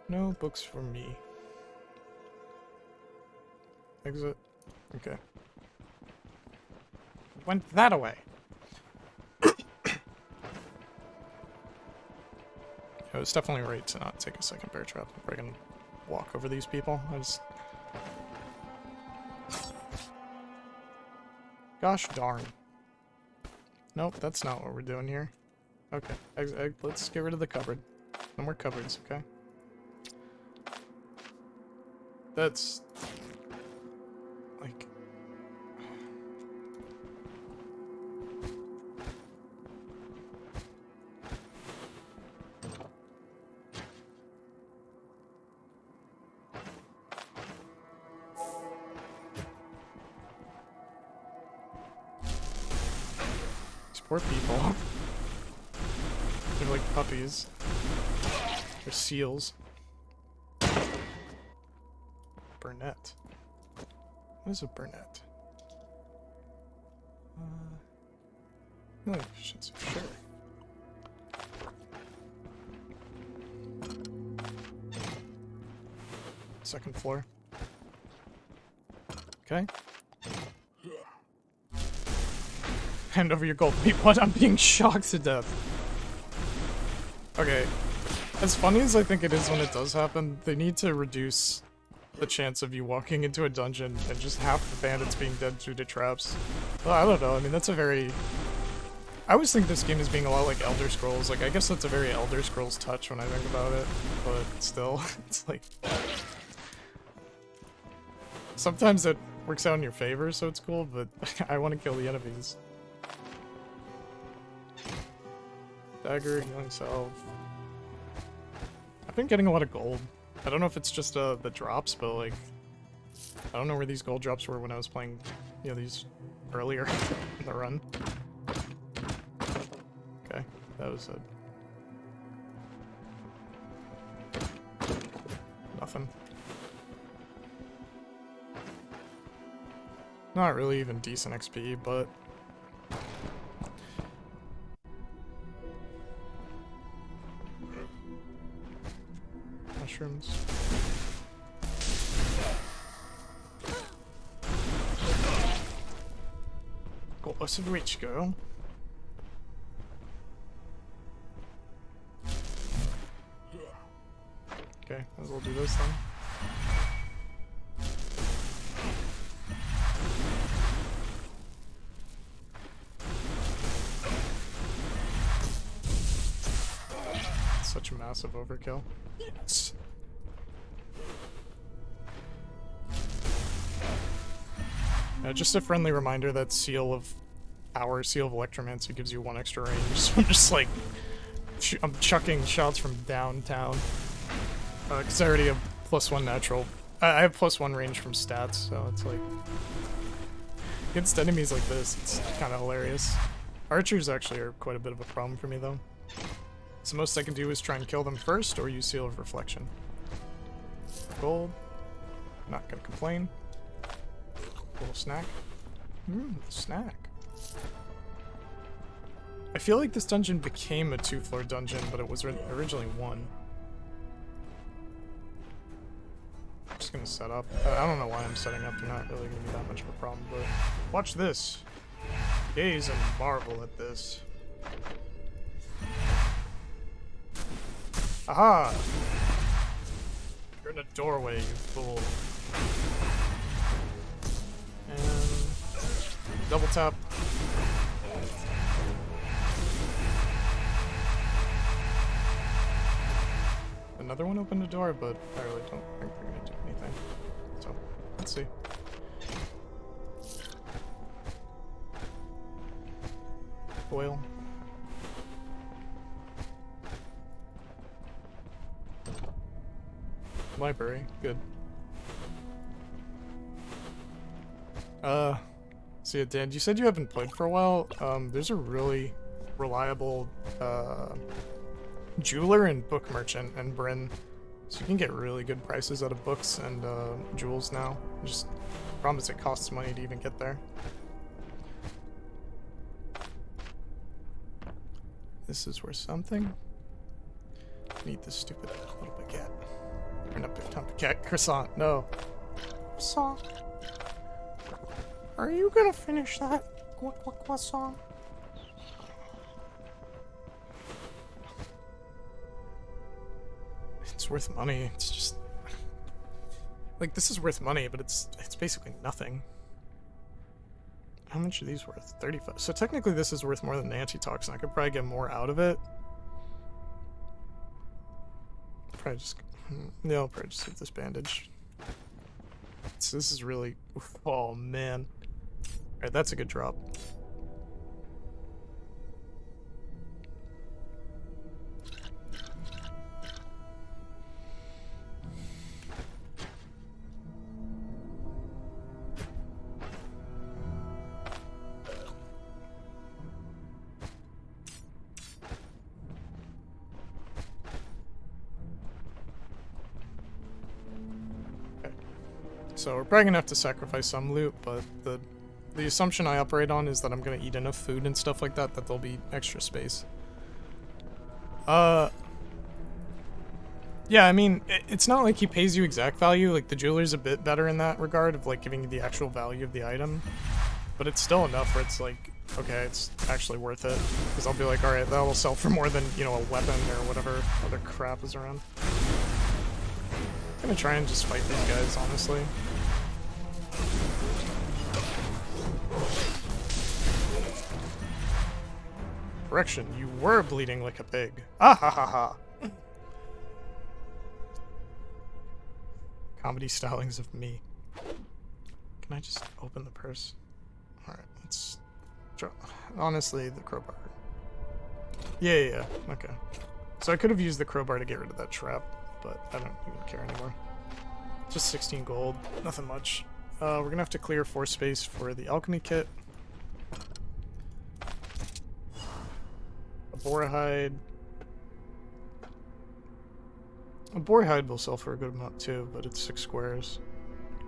No books for me. exit? Okay. Went that way. It was definitely right to not take a second bear trap. I'm probably gonna walk over these people. Gosh darn. Nope, that's not what we're doing here. Okay, let's get rid of the cupboard. No more cupboards, okay? That's... like... Poor people. They're like puppies. They're seals. Burnett. What is a Burnett? Fuel efficiency, sure. Second floor. Okay. Hand over your gold. Wait, what? I'm being shocked to death. Okay. As funny as I think it is when it does happen, they need to reduce the chance of you walking into a dungeon and just half the bandits being dead due to traps. Well, I don't know. I mean, that's a very... I always think this game is being a lot like Elder Scrolls. Like, I guess that's a very Elder Scrolls touch when I think about it. But still, it's like... Sometimes it works out in your favor, so it's cool, but I want to kill the enemies. Dagger, healing salve. I've been getting a lot of gold. I don't know if it's just the drops, but like... I don't know where these gold drops were when I was playing, you know, these earlier in the run. Okay, that was it. Nothing. Not really even decent XP, but... Mushrooms. Got lots of rich girl. Okay, might as well do this then. Such a massive overkill. Yes. Just a friendly reminder that Seal of Electromancy gives you 1 extra range. So I'm just like, I'm chucking shots from downtown. Because I already have +1 natural. I have +1 range from stats, so it's like... Against enemies like this, it's kind of hilarious. Archers actually are quite a bit of a problem for me though. So most I can do is try and kill them first, or use Seal of Reflection. Gold. Not gonna complain. Little snack. Snack. I feel like this dungeon became a 2-floor dungeon, but it was originally 1. I'm just gonna set up. I don't know why I'm setting up. They're not really gonna be that much of a problem, but... Watch this! Gaze and marvel at this. Aha! You're in a doorway, you fool. And... double tap. Another one opened a door, but I really don't think they're gonna do anything. So, let's see. Oil. Library, good. So yeah, Dan, you said you haven't played for a while. There's a really reliable, jeweler and book merchant in Bryn. So you can get really good prices out of books and, jewels now. Just, problem is it costs money to even get there. This is worth something. Need this stupid little baguette. Or not baguette, croissant, no. Croissant. Are you gonna finish that croissant? It's worth money. It's just like this is worth money, but it's basically nothing. How much are these worth? 35. So technically this is worth more than the antitoxin. I could probably get more out of it. Probably just no, I'll probably just hit this bandage. So this is really oh man. Alright, that's a good drop. So we're probably gonna have to sacrifice some loot, but the assumption I operate on is that I'm gonna eat enough food and stuff like that there'll be extra space. Yeah, I mean, it's not like he pays you exact value. Like the jeweler's a bit better in that regard of like giving you the actual value of the item, but it's still enough where it's like, okay, it's actually worth it. Because I'll be like, all right, that will sell for more than, you know, a weapon or whatever other crap is around. I'm gonna try and just fight these guys, honestly. Correction, you were bleeding like a pig. Ah ha ha ha. Comedy stylings of me. Can I just open the purse? Alright, let's draw. Honestly, the crowbar. Yeah, okay. So I could have used the crowbar to get rid of that trap, but I don't even care anymore. Just 16 gold, nothing much. We're gonna have to clear 4 space for the alchemy kit. A boar hide. A boar hide will sell for a good amount too, but it's 6 squares.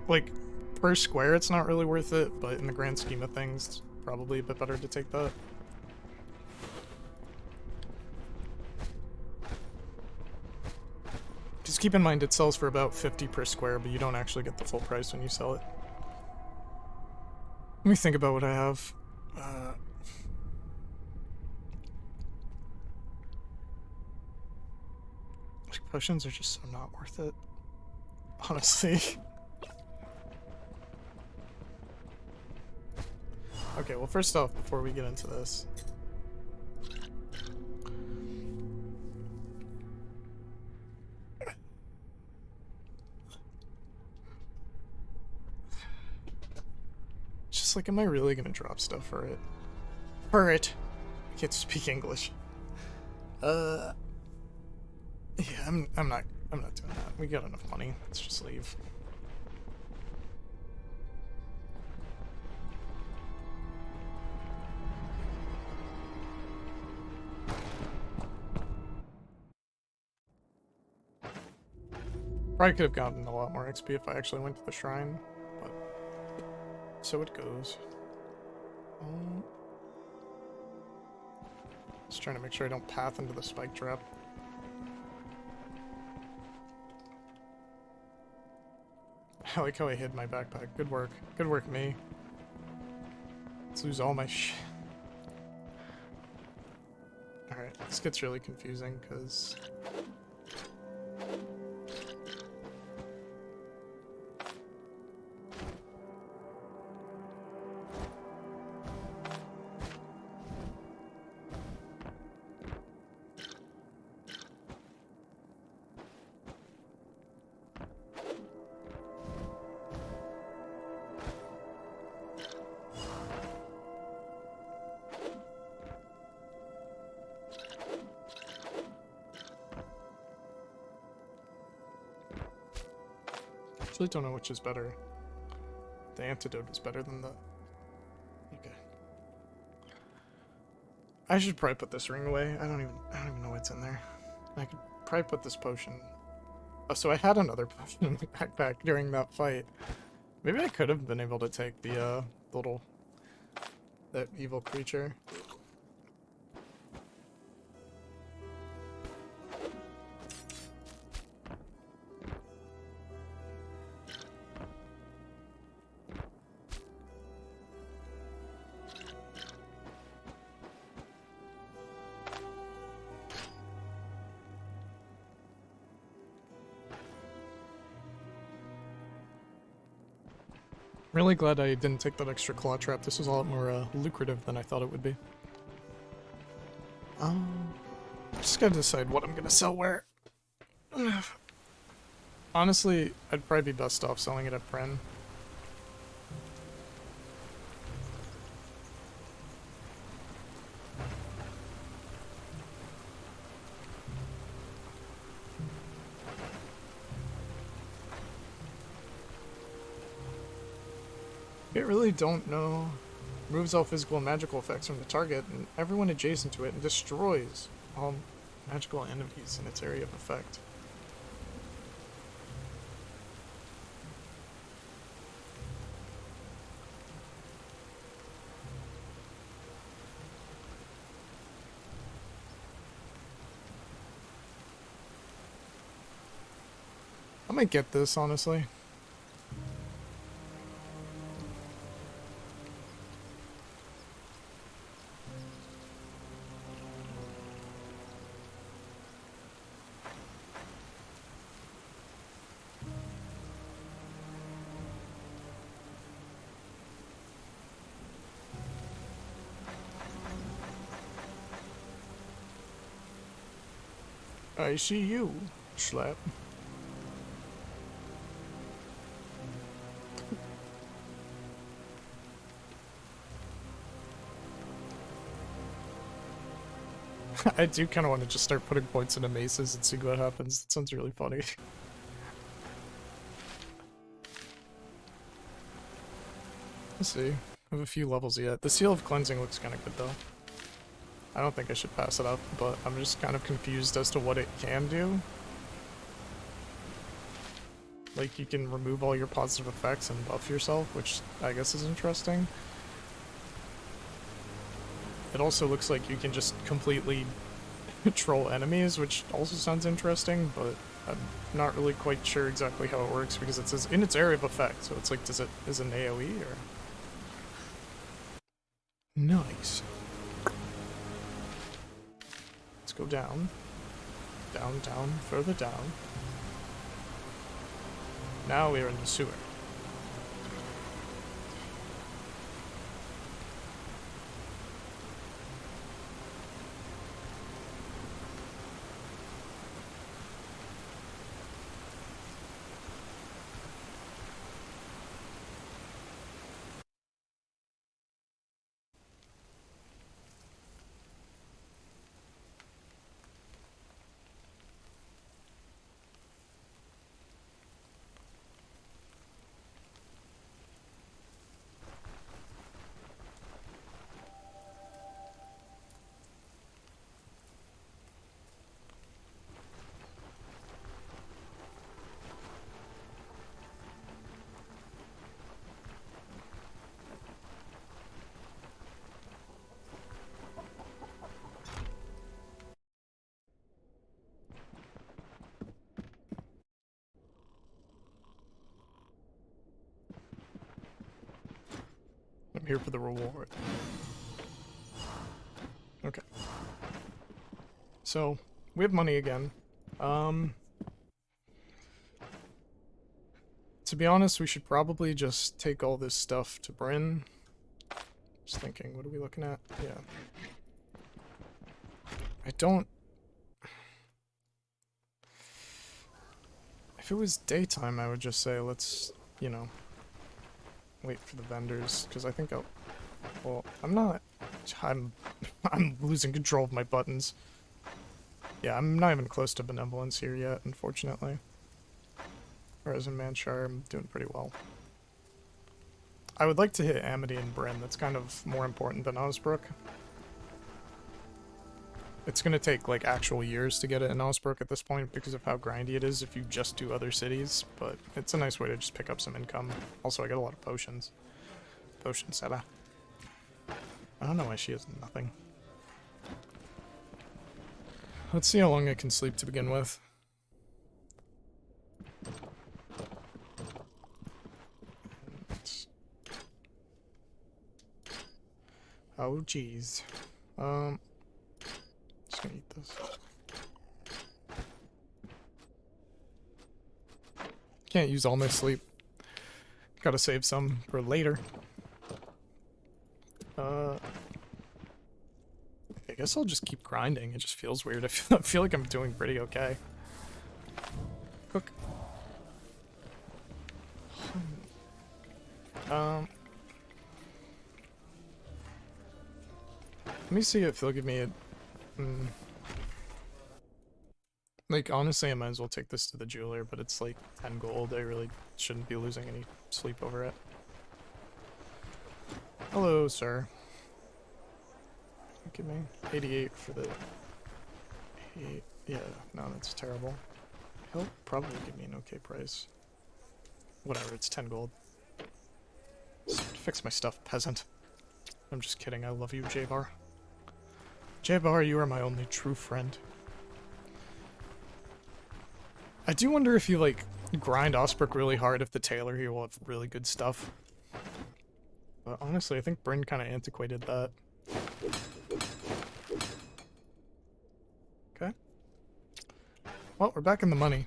Like, per square it's not really worth it, but in the grand scheme of things, it's probably a bit better to take that. Just keep in mind it sells for about 50 per square, but you don't actually get the full price when you sell it. Let me think about what I have. Potions are just so not worth it. Honestly. Okay, well first off, before we get into this. Just like, am I really gonna drop stuff for it? For it! I can't speak English. Yeah, I'm not doing that. We got enough money. Let's just leave. Probably could have gotten a lot more XP if I actually went to the shrine, but so it goes. Just trying to make sure I don't path into the spike trap. I like how I hid my backpack. Good work. Good work, me. Let's lose all my shit. Alright, this gets really confusing, because... I actually don't know which is better. The antidote is better than the... Okay. I should probably put this ring away. I don't even know what's in there. I could probably put this potion... Oh, so I had another potion in my backpack during that fight. Maybe I could have been able to take the, that evil creature. Really glad I didn't take that extra claw trap. This was a lot more lucrative than I thought it would be. Just gotta decide what I'm gonna sell where. Honestly, I'd probably be best off selling it at Pren. I really don't know. Removes all physical and magical effects from the target and everyone adjacent to it and destroys all magical enemies in its area of effect. I might get this, honestly. I see you, Schlap. I do kind of want to just start putting points into maces and see what happens. That sounds really funny. Let's see. I have a few levels yet. The Seal of Cleansing looks kind of good, though. I don't think I should pass it up, but I'm just kind of confused as to what it can do. Like, you can remove all your positive effects and buff yourself, which I guess is interesting. It also looks like you can just completely troll enemies, which also sounds interesting, but I'm not really quite sure exactly how it works because it says in its area of effect, so it's like, is it an AoE or? Nice. Let's go down. Down, down, further down. Now we're in the sewer. I'm here for the reward. Okay. So, we have money again. To be honest, we should probably just take all this stuff to Bryn. Just thinking, what are we looking at? Yeah. I don't... If it was daytime, I would just say, let's, you know, wait for the vendors, because I think I'll... Well, I'm losing control of my buttons. Yeah, I'm not even close to benevolence here yet, unfortunately. Whereas in Manchar, I'm doing pretty well. I would like to hit Amity and Bryn. That's kind of more important than Osbrook. It's gonna take, like, actual years to get it in Osbrook at this point because of how grindy it is if you just do other cities, but it's a nice way to just pick up some income. Also, I get a lot of potions. Potion setter. I don't know why she has nothing. Let's see how long I can sleep to begin with. Oh, jeez. Just gonna eat this. Can't use all my sleep. Gotta save some for later. I guess I'll just keep grinding. It just feels weird. I feel like I'm doing pretty okay. Cook. Let me see if they'll give me a... Like, honestly, I might as well take this to the jeweler, but it's like 10 gold. I really shouldn't be losing any sleep over it. Hello, sir. Give me 88 for the... Yeah, no, that's terrible. He'll probably give me an okay price. Whatever, it's 10 gold. Fix my stuff, peasant. I'm just kidding, I love you, J-Bar. J-Bar, you are my only true friend. I do wonder if you, like, grind Osbrook really hard, if the tailor here will have really good stuff. But honestly, I think Bryn kind of antiquated that. Okay. Well, we're back in the money.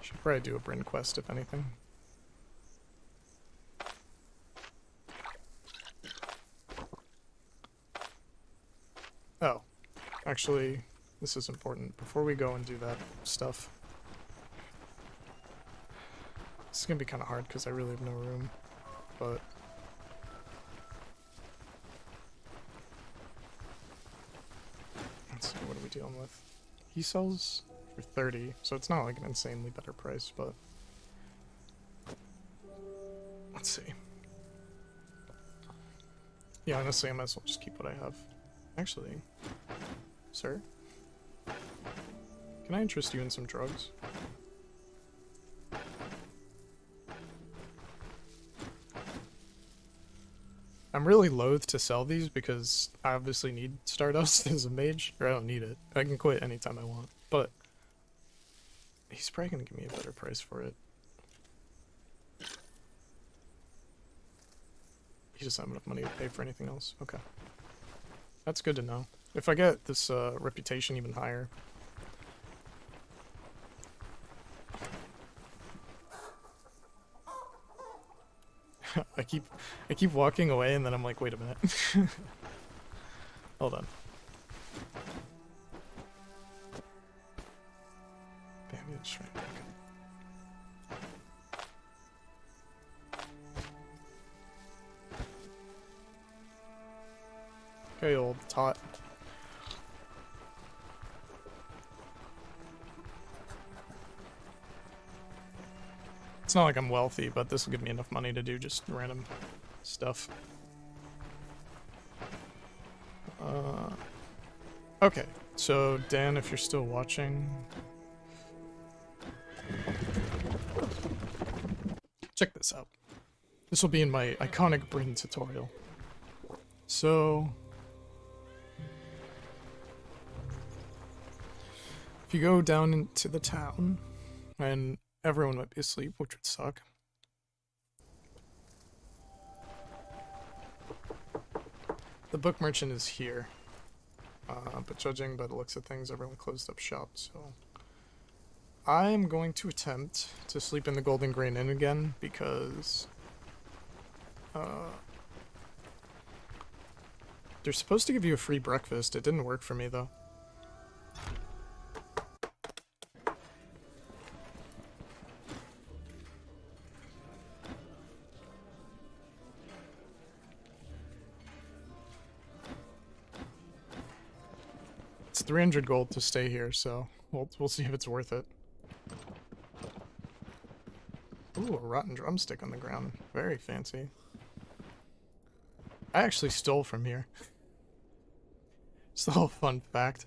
Should probably do a Bryn quest, if anything. Oh. Actually, this is important. Before we go and do that stuff... This is gonna be kind of hard because I really have no room, but... Let's see, what are we dealing with? He sells for 30, so it's not like an insanely better price, but... Let's see. Yeah, honestly, I might as well just keep what I have. Actually, sir? Can I interest you in some drugs? I'm really loath to sell these because I obviously need Stardust as a mage, or I don't need it. I can quit anytime I want, but he's probably gonna give me a better price for it. He doesn't have enough money to pay for anything else. Okay. That's good to know. If I get this reputation even higher. I keep walking away and then I'm like, wait a minute. Hold on. Bandage right back. Okay, old tot. It's not like I'm wealthy, but this will give me enough money to do just random stuff. Okay, so Dan, if you're still watching... Check this out. This will be in my iconic Bryn tutorial. So... If you go down into the town, and everyone might be asleep, which would suck. The book merchant is here. But judging by the looks of things, everyone closed up shop, so... I'm going to attempt to sleep in the Golden Grain Inn again, because... they're supposed to give you a free breakfast. It didn't work for me, though. It's 300 gold to stay here, so we'll see if it's worth it. Ooh, a rotten drumstick on the ground. Very fancy. I actually stole from here. It's a little fun fact.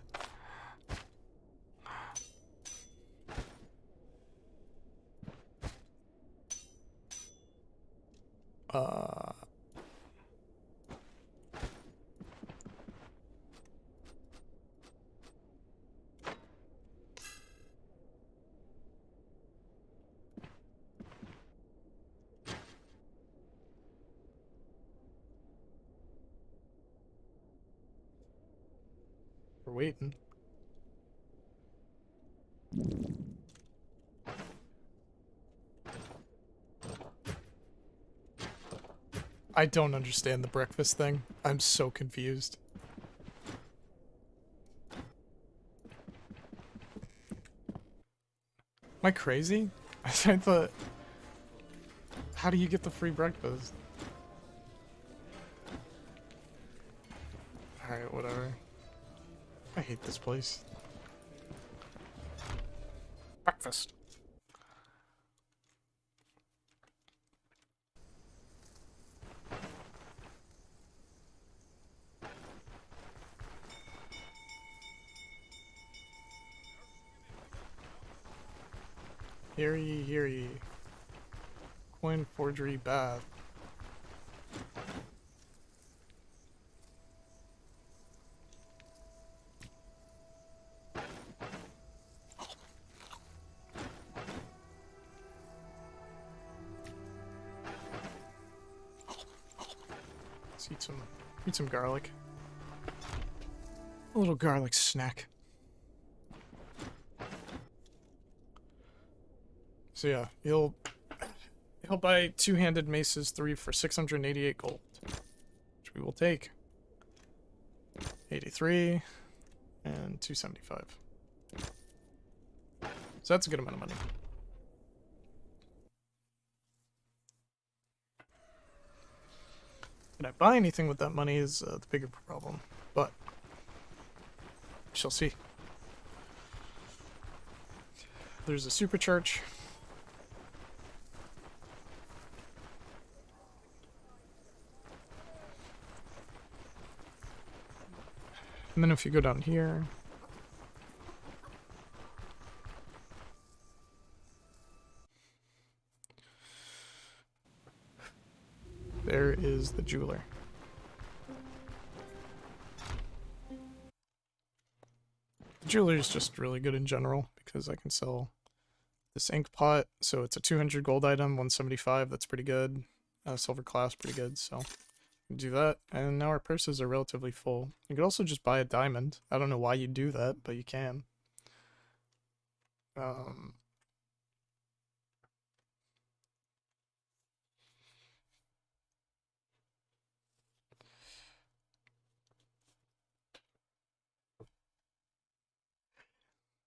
waiting. I don't understand the breakfast thing. I'm so confused. Am I crazy? I thought... How do you get the free breakfast? Alright, whatever. I hate this place. Breakfast. Hear ye, hear ye. Coin forgery bad. Let's eat some garlic. A little garlic snack. So yeah, he'll buy two-handed maces, 3 for 688 gold, which we will take. 83 and 275. So that's a good amount of money. Can I buy anything with that money is the bigger problem, but we shall see. There's a super church. And then if you go down here, there is the jeweler. The jeweler is just really good in general because I can sell this ink pot. So it's a 200 gold item, 175. That's pretty good. Silver class, pretty good. So do that, and now our purses are relatively full. You could also just buy a diamond. I don't know why you do that, but you can.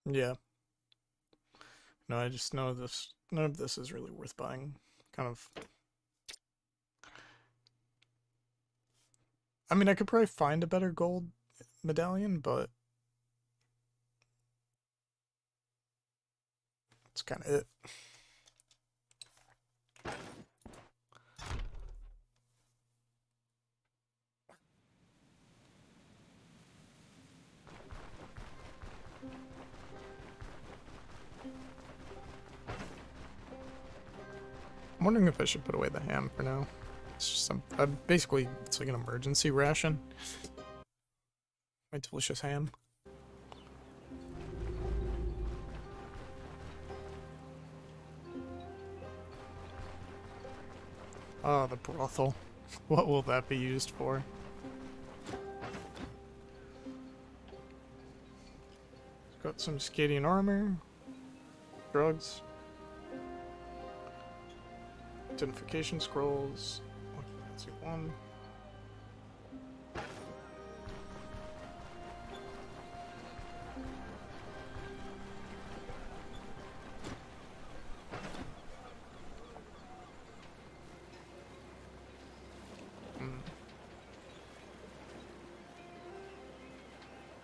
Yeah. No, I just know this. None of this is really worth buying. Kind of. I mean, I could probably find a better gold medallion, but that's kind of it. I'm wondering if I should put away the ham for now. It's just basically, it's like an emergency ration. My delicious ham. Oh, the brothel. What will that be used for? Got some Scadian armor. Drugs. Identification scrolls. Let's see, 1.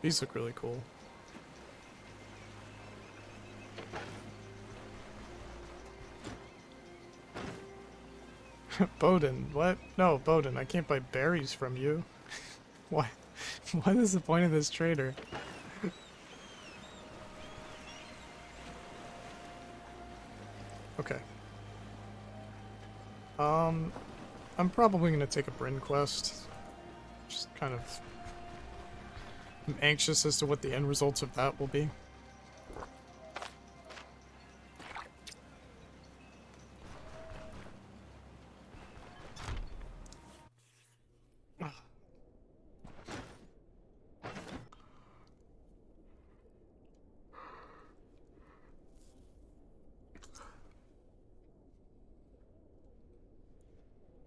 These look really cool. Bowden, what? No, Bowden, I can't buy berries from you. What? What is the point of this trader? Okay. I'm probably gonna take a Bryn quest. Just kind of... I'm anxious as to what the end results of that will be.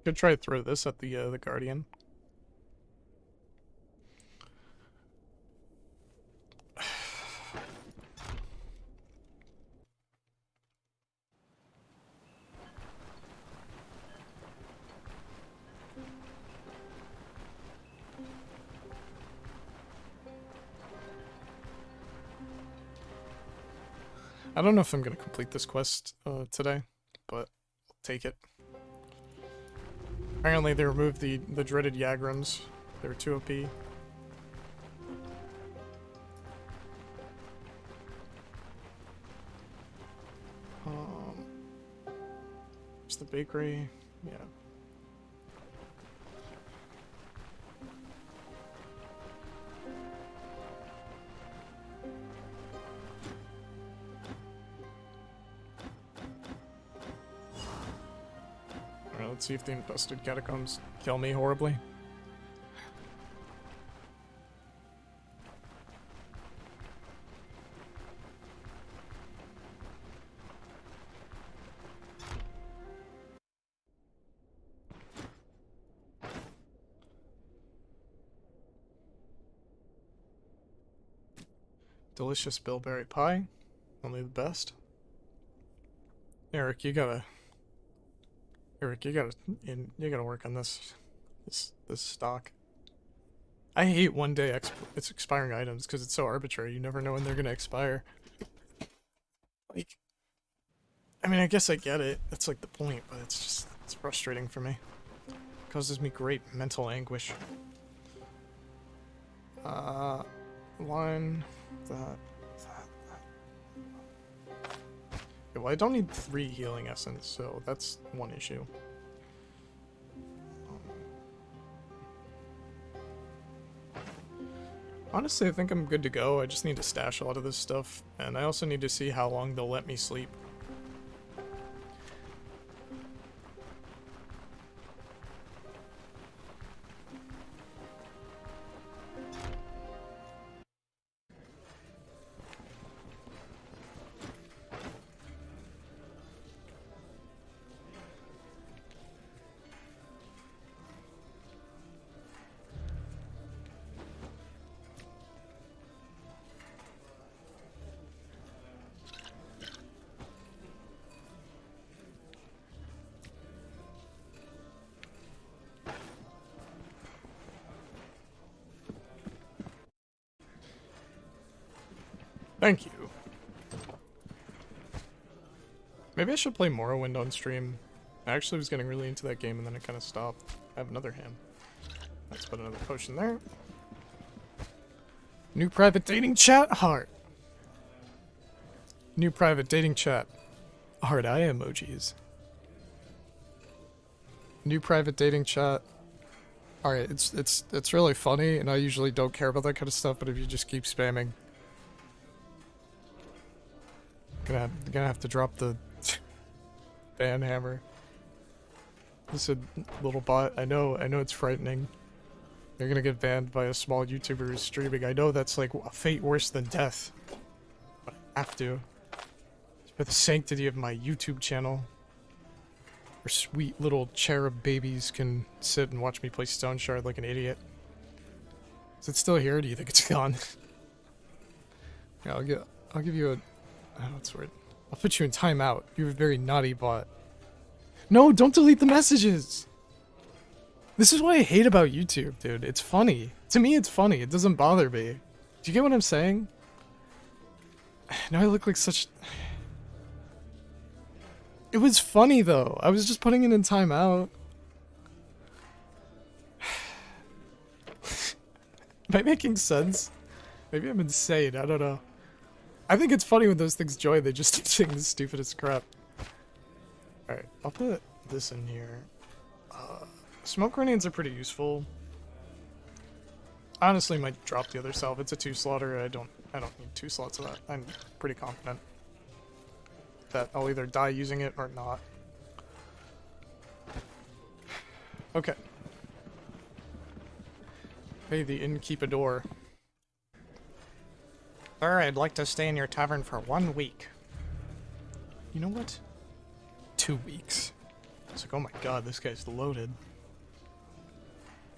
Could try to throw this at the Guardian. I don't know if I'm gonna complete this quest today, but I'll take it. Apparently they removed the dreaded Yagrams. They were too OP. There's the bakery. Yeah. Alright, let's see if the infested catacombs kill me horribly. Delicious bilberry pie. Only the best. Eric, you gotta work on this stock. I hate one day it's expiring items because it's so arbitrary. You never know when they're gonna expire. Like, I mean, I guess I get it. That's like the point, but it's frustrating for me. It causes me great mental anguish. One, that. Okay, well, I don't need 3 healing essence, so that's one issue. Honestly, I think I'm good to go. I just need to stash a lot of this stuff, and I also need to see how long they'll let me sleep. Thank you. Maybe I should play Morrowind on stream. I actually was getting really into that game and then it kind of stopped. I have another ham. Let's put another potion there. New private dating chat? Heart. New private dating chat. Heart eye emojis. New private dating chat. Alright, it's really funny and I usually don't care about that kind of stuff, but if you just keep spamming, gonna have to drop the ban hammer. Listen, little bot, I know it's frightening. You're gonna get banned by a small YouTuber who's streaming. I know that's like a fate worse than death. But I have to. It's for the sanctity of my YouTube channel. Where sweet little cherub babies can sit and watch me play Stoneshard like an idiot. Is it still here or do you think it's gone? Yeah, I'll give you a... Oh, that's weird. I'll put you in timeout. You're a very naughty bot. No, don't delete the messages! This is what I hate about YouTube, dude. It's funny. To me, it's funny. It doesn't bother me. Do you get what I'm saying? Now I look like such... It was funny, though. I was just putting it in timeout. Am I making sense? Maybe I'm insane. I don't know. I think it's funny when those things join, they just sing the stupidest crap. Alright, I'll put this in here. Smoke grenades are pretty useful. Honestly, might drop the other salve. It's a 2-slotter. I don't need 2 slots of that. I'm pretty confident that I'll either die using it or not. Okay. Hey, the innkeepador. Sir, I'd like to stay in your tavern for 1 week. You know what? 2 weeks. It's like, oh my god, this guy's loaded.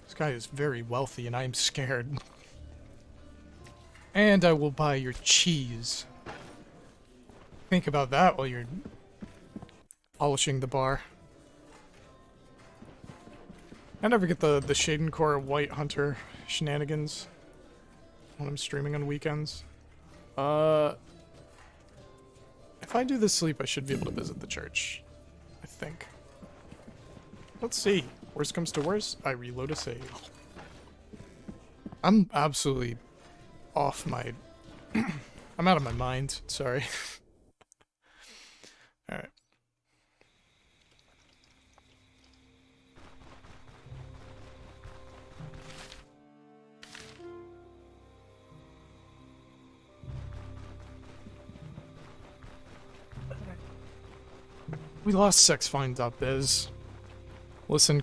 This guy is very wealthy and I am scared. And I will buy your cheese. Think about that while you're polishing the bar. I never get the Shaden Core White Hunter shenanigans when I'm streaming on weekends. If I do the sleep, I should be able to visit the church. I think. Let's see. Worst comes to worst, I reload a save. I'm absolutely off my... I'm out of my mind. Sorry. Alright. We lost sexfind.biz. Listen,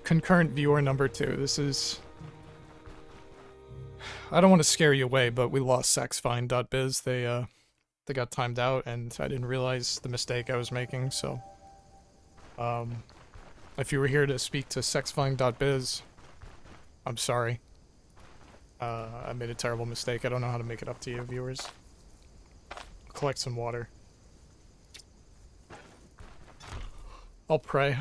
concurrent viewer number 2. This is... I don't want to scare you away, but we lost sexfind.biz. They got timed out, and I didn't realize the mistake I was making, so... if you were here to speak to sexfind.biz, I'm sorry. I made a terrible mistake. I don't know how to make it up to you, viewers. I'll collect some water. I'll pray.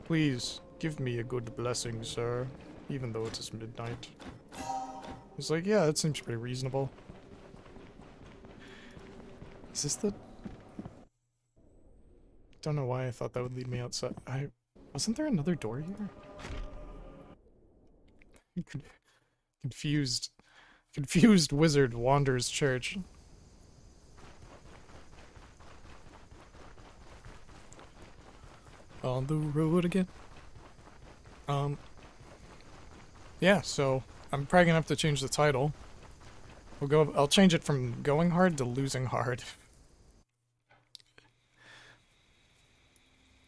Please, give me a good blessing, sir, even though it is midnight. He's like, yeah, that seems pretty reasonable. Is this the... Don't know why I thought that would lead me outside. Wasn't there another door here? Confused. Confused wizard wanders church. On the road again. Yeah, so I'm probably gonna have to change the title. I'll change it from going hard to losing hard.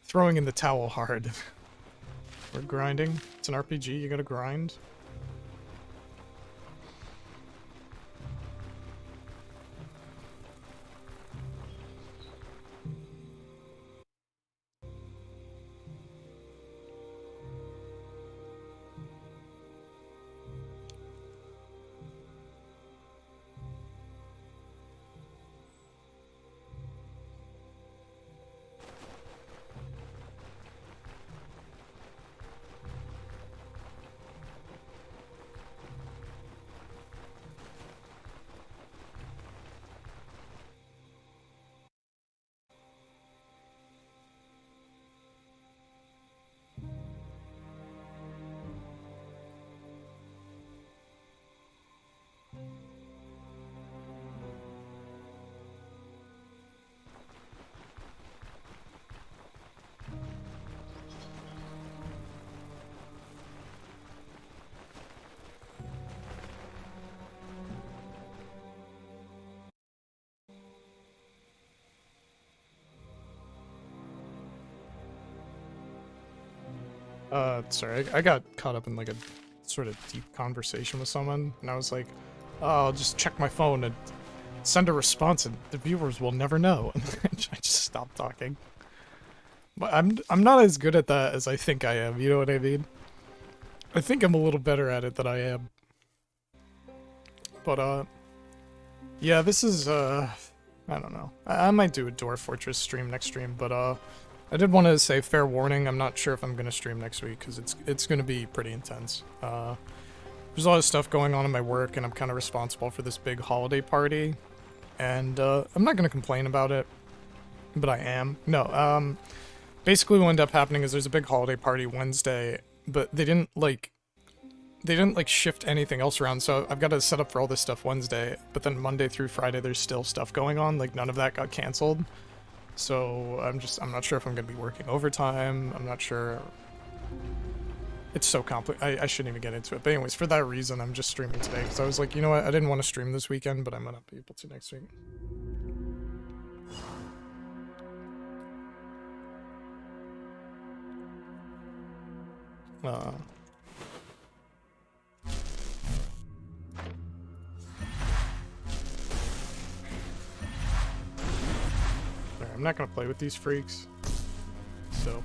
Throwing in the towel hard. We're grinding. It's an RPG, you gotta grind. Sorry, I got caught up in like a sort of deep conversation with someone, and I was like, oh, I'll just check my phone and send a response, and the viewers will never know. And I just stopped talking. But I'm not as good at that as I think I am, you know what I mean? I think I'm a little better at it than I am. But, yeah, this is, I don't know. I might do a Dwarf Fortress stream next stream, but, I did want to say fair warning, I'm not sure if I'm going to stream next week, because it's going to be pretty intense. There's a lot of stuff going on in my work, and I'm kind of responsible for this big holiday party, and I'm not going to complain about it, but I am. No, basically what ended up happening is there's a big holiday party Wednesday, but they didn't shift anything else around, so I've got to set up for all this stuff Wednesday, but then Monday through Friday there's still stuff going on, like none of that got canceled. So I'm not sure if I'm gonna be working overtime. I'm not sure. It's so complicated. I shouldn't even get into it. But anyways, for that reason, I'm just streaming today because I was like, you know what? I didn't want to stream this weekend, but I'm gonna be able to next week. I'm not gonna play with these freaks. so.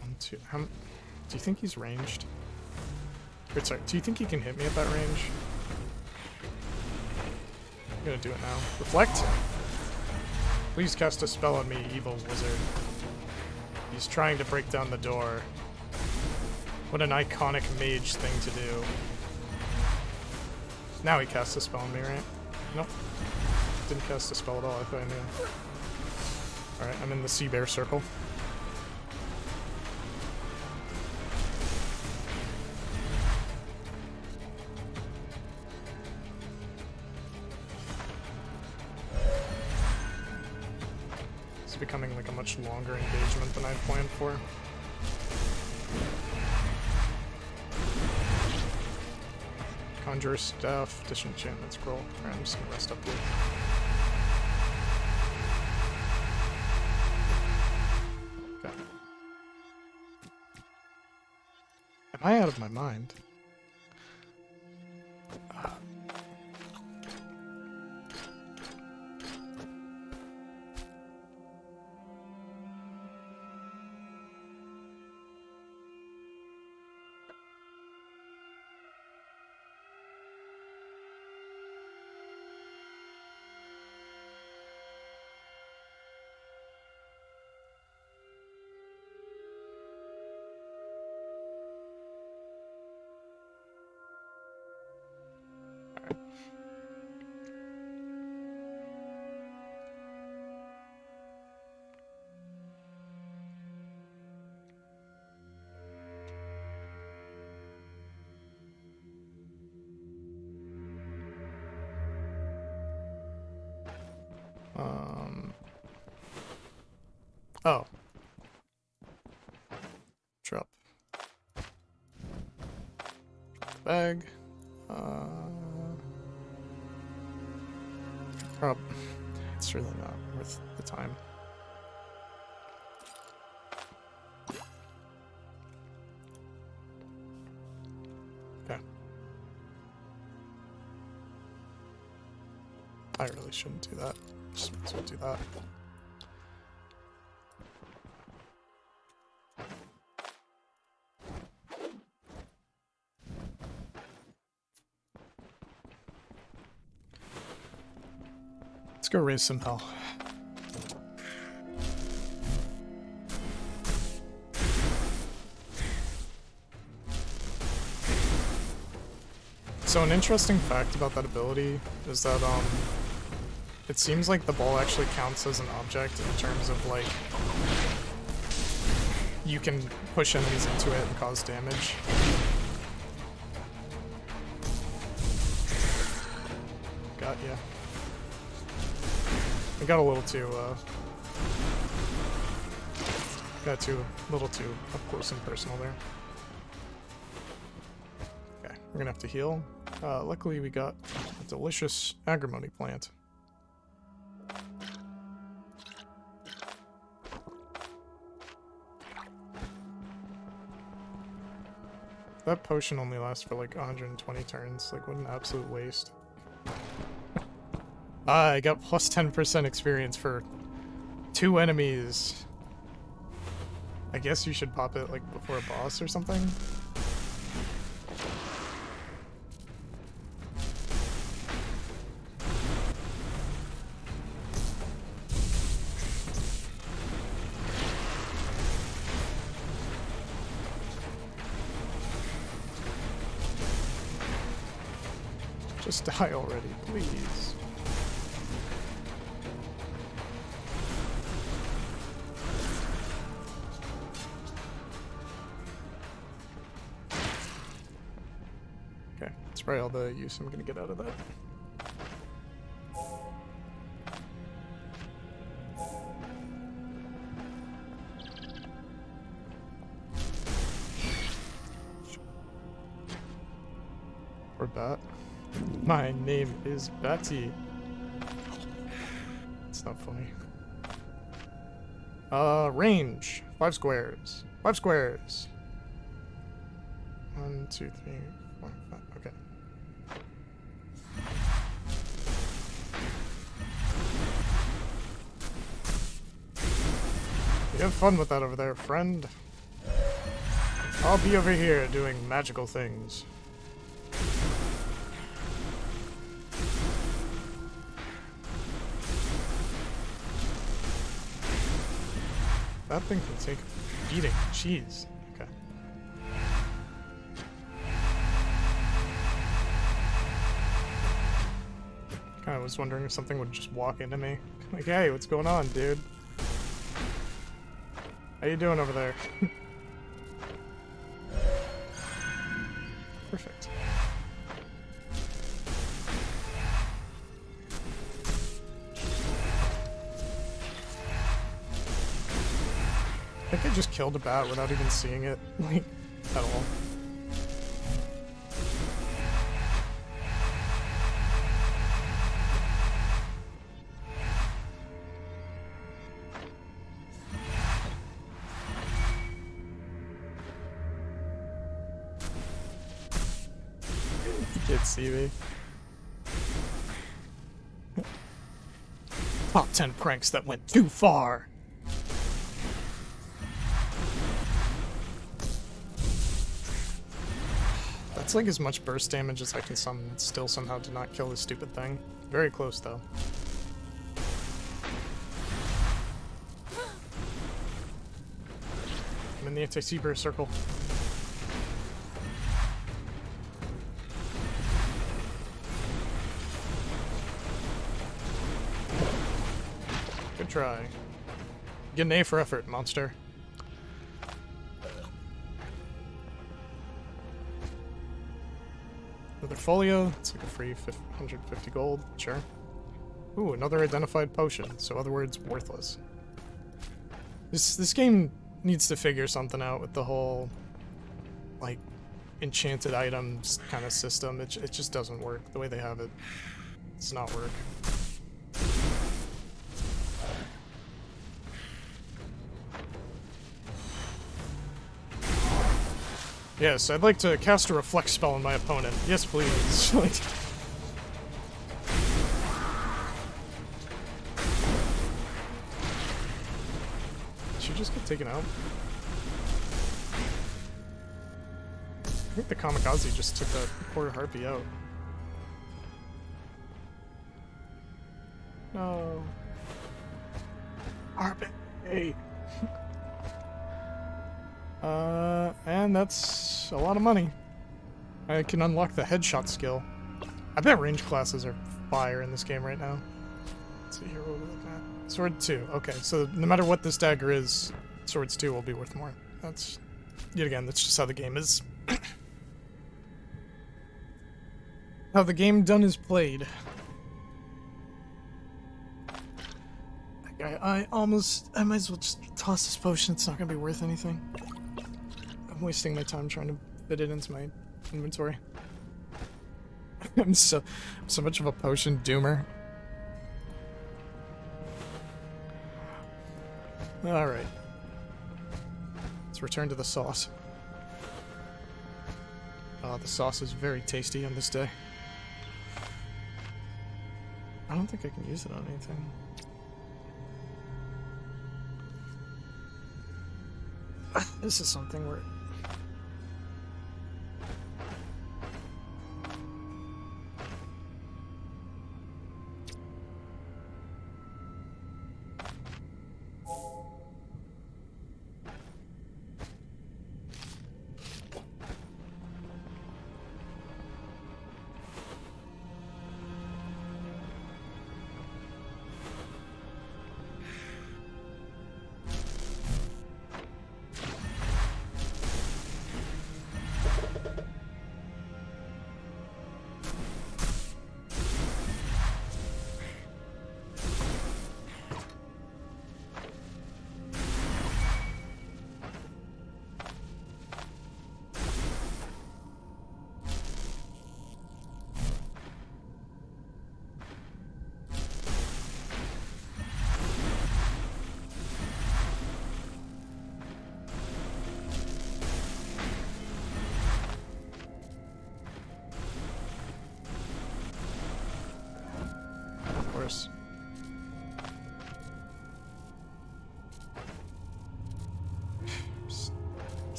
One, two, do you think he's ranged? Or, sorry, do you think he can hit me at that range? I'm gonna do it now. Reflect? Please cast a spell on me, evil wizard. He's trying to break down the door. What an iconic mage thing to do. Now he casts a spell on me, right? Nope. Didn't cast a spell at all, I thought I knew. Alright, I'm in the sea bear circle. It's becoming like a much longer engagement than I'd planned for. Conjure Staff, Disenchantment Scroll. Alright, I'm just gonna rest up here. Okay. Am I out of my mind? Oh. Drop. Bag. It's really not worth the time. Okay. I really shouldn't do that. Just might as well do that. Let's go raise some hell. So an interesting fact about that ability is that it seems like the ball actually counts as an object in terms of like you can push enemies into it and cause damage. Got ya. I got a little too a little too up close and personal there. Okay, we're gonna have to heal. Luckily we got a delicious agrimony plant. That potion only lasts for like 120 turns. Like, what an absolute waste. I got plus 10% experience for 2 enemies. I guess you should pop it like before a boss or something. Just die already, please. Okay, that's probably all the use I'm gonna get out of that. Or bat. My name is Batty. It's not funny. Range. 5 squares. 5 squares. 1, 2, 3, 4, 5. Okay. You have fun with that over there, friend. I'll be over here doing magical things. That thing can take a beating. Jeez. Okay. Kinda was wondering if something would just walk into me. Like, hey, what's going on, dude? How you doing over there? Perfect. I think I just killed a bat without even seeing it, like, at all. You can't see me. Top 10 pranks that went too far. That's like as much burst damage as I can summon, and still somehow did not kill this stupid thing. Very close though. I'm in the anti-seaburst circle. Good try. Get an A for effort, monster. Another folio. It's like a free 150 gold. Sure. Ooh, another identified potion. So, other words, worthless. This game needs to figure something out with the whole, like, enchanted items kind of system. It just doesn't work the way they have it. It's not work. Yes, I'd like to cast a reflect spell on my opponent. Yes, please. Like... Did she just get taken out? I think the kamikaze just took that poor harpy out. No. Harpy! And that's a lot of money. I can unlock the headshot skill. I bet range classes are fire in this game right now. Let's see here, what are we looking at? Sword 2. Okay, so no matter what this dagger is, Swords 2 will be worth more. That's, yet again, that's just how the game is. How the game done is played. I might as well just toss this potion, it's not gonna be worth anything. I'm wasting my time trying to fit it into my inventory. I'm so much of a potion doomer. Alright. Let's return to the sauce. The sauce is very tasty on this day. I don't think I can use it on anything. This is something where...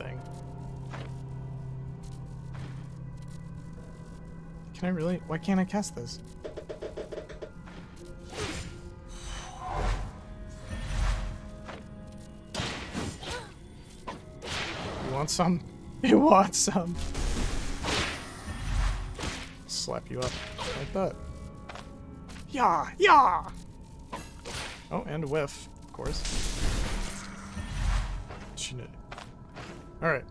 thing. Can I really? Why can't I cast this? You want some? You want some? Slap you up like that. Yeah, yeah. Oh, and a whiff, of course. Alright.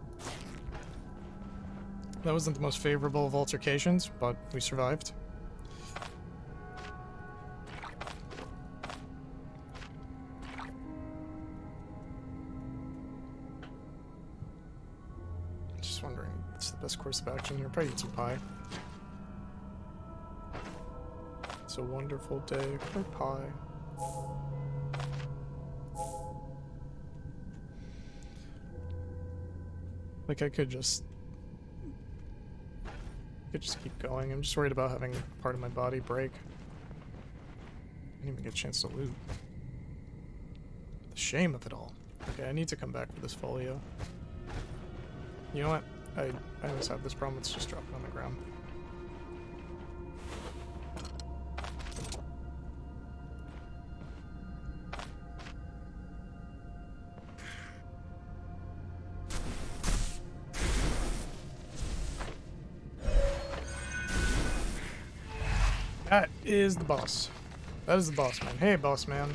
That wasn't the most favorable of altercations, but we survived. Just wondering, what's the best course of action here? Probably eat some pie. It's a wonderful day for pie. Like, I could just keep going. I'm just worried about having part of my body break. I didn't even get a chance to loot. The shame of it all. Okay, I need to come back for this folio. You know what? I always have this problem. Let's just drop it on the ground. That is the boss. That is the boss man. Hey, boss man.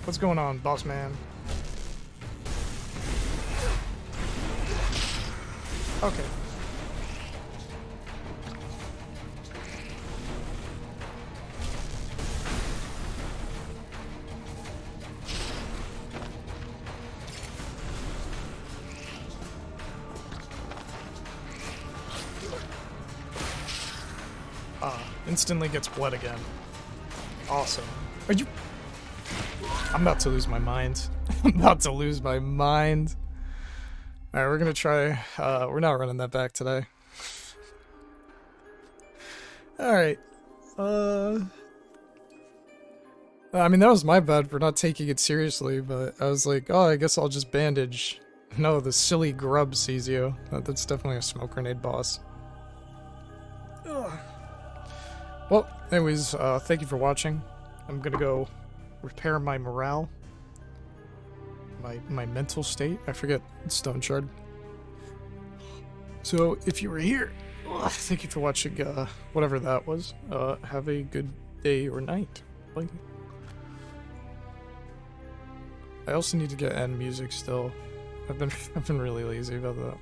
What's going on, boss man? Okay. Instantly gets blood again. Awesome. Are you... I'm about to lose my mind. I'm about to lose my mind. Alright, we're gonna try... we're not running that back today. Alright. I mean, that was my bad for not taking it seriously, but I was like, oh, I guess I'll just bandage. No, the silly grub sees you. That's definitely a smoke grenade boss. Ugh. Well, anyways, thank you for watching. I'm gonna go repair my morale. My mental state. I forget Stoneshard. So, if you were here, thank you for watching, whatever that was. Have a good day or night. Bye. I also need to get end music still. I've been really lazy about that.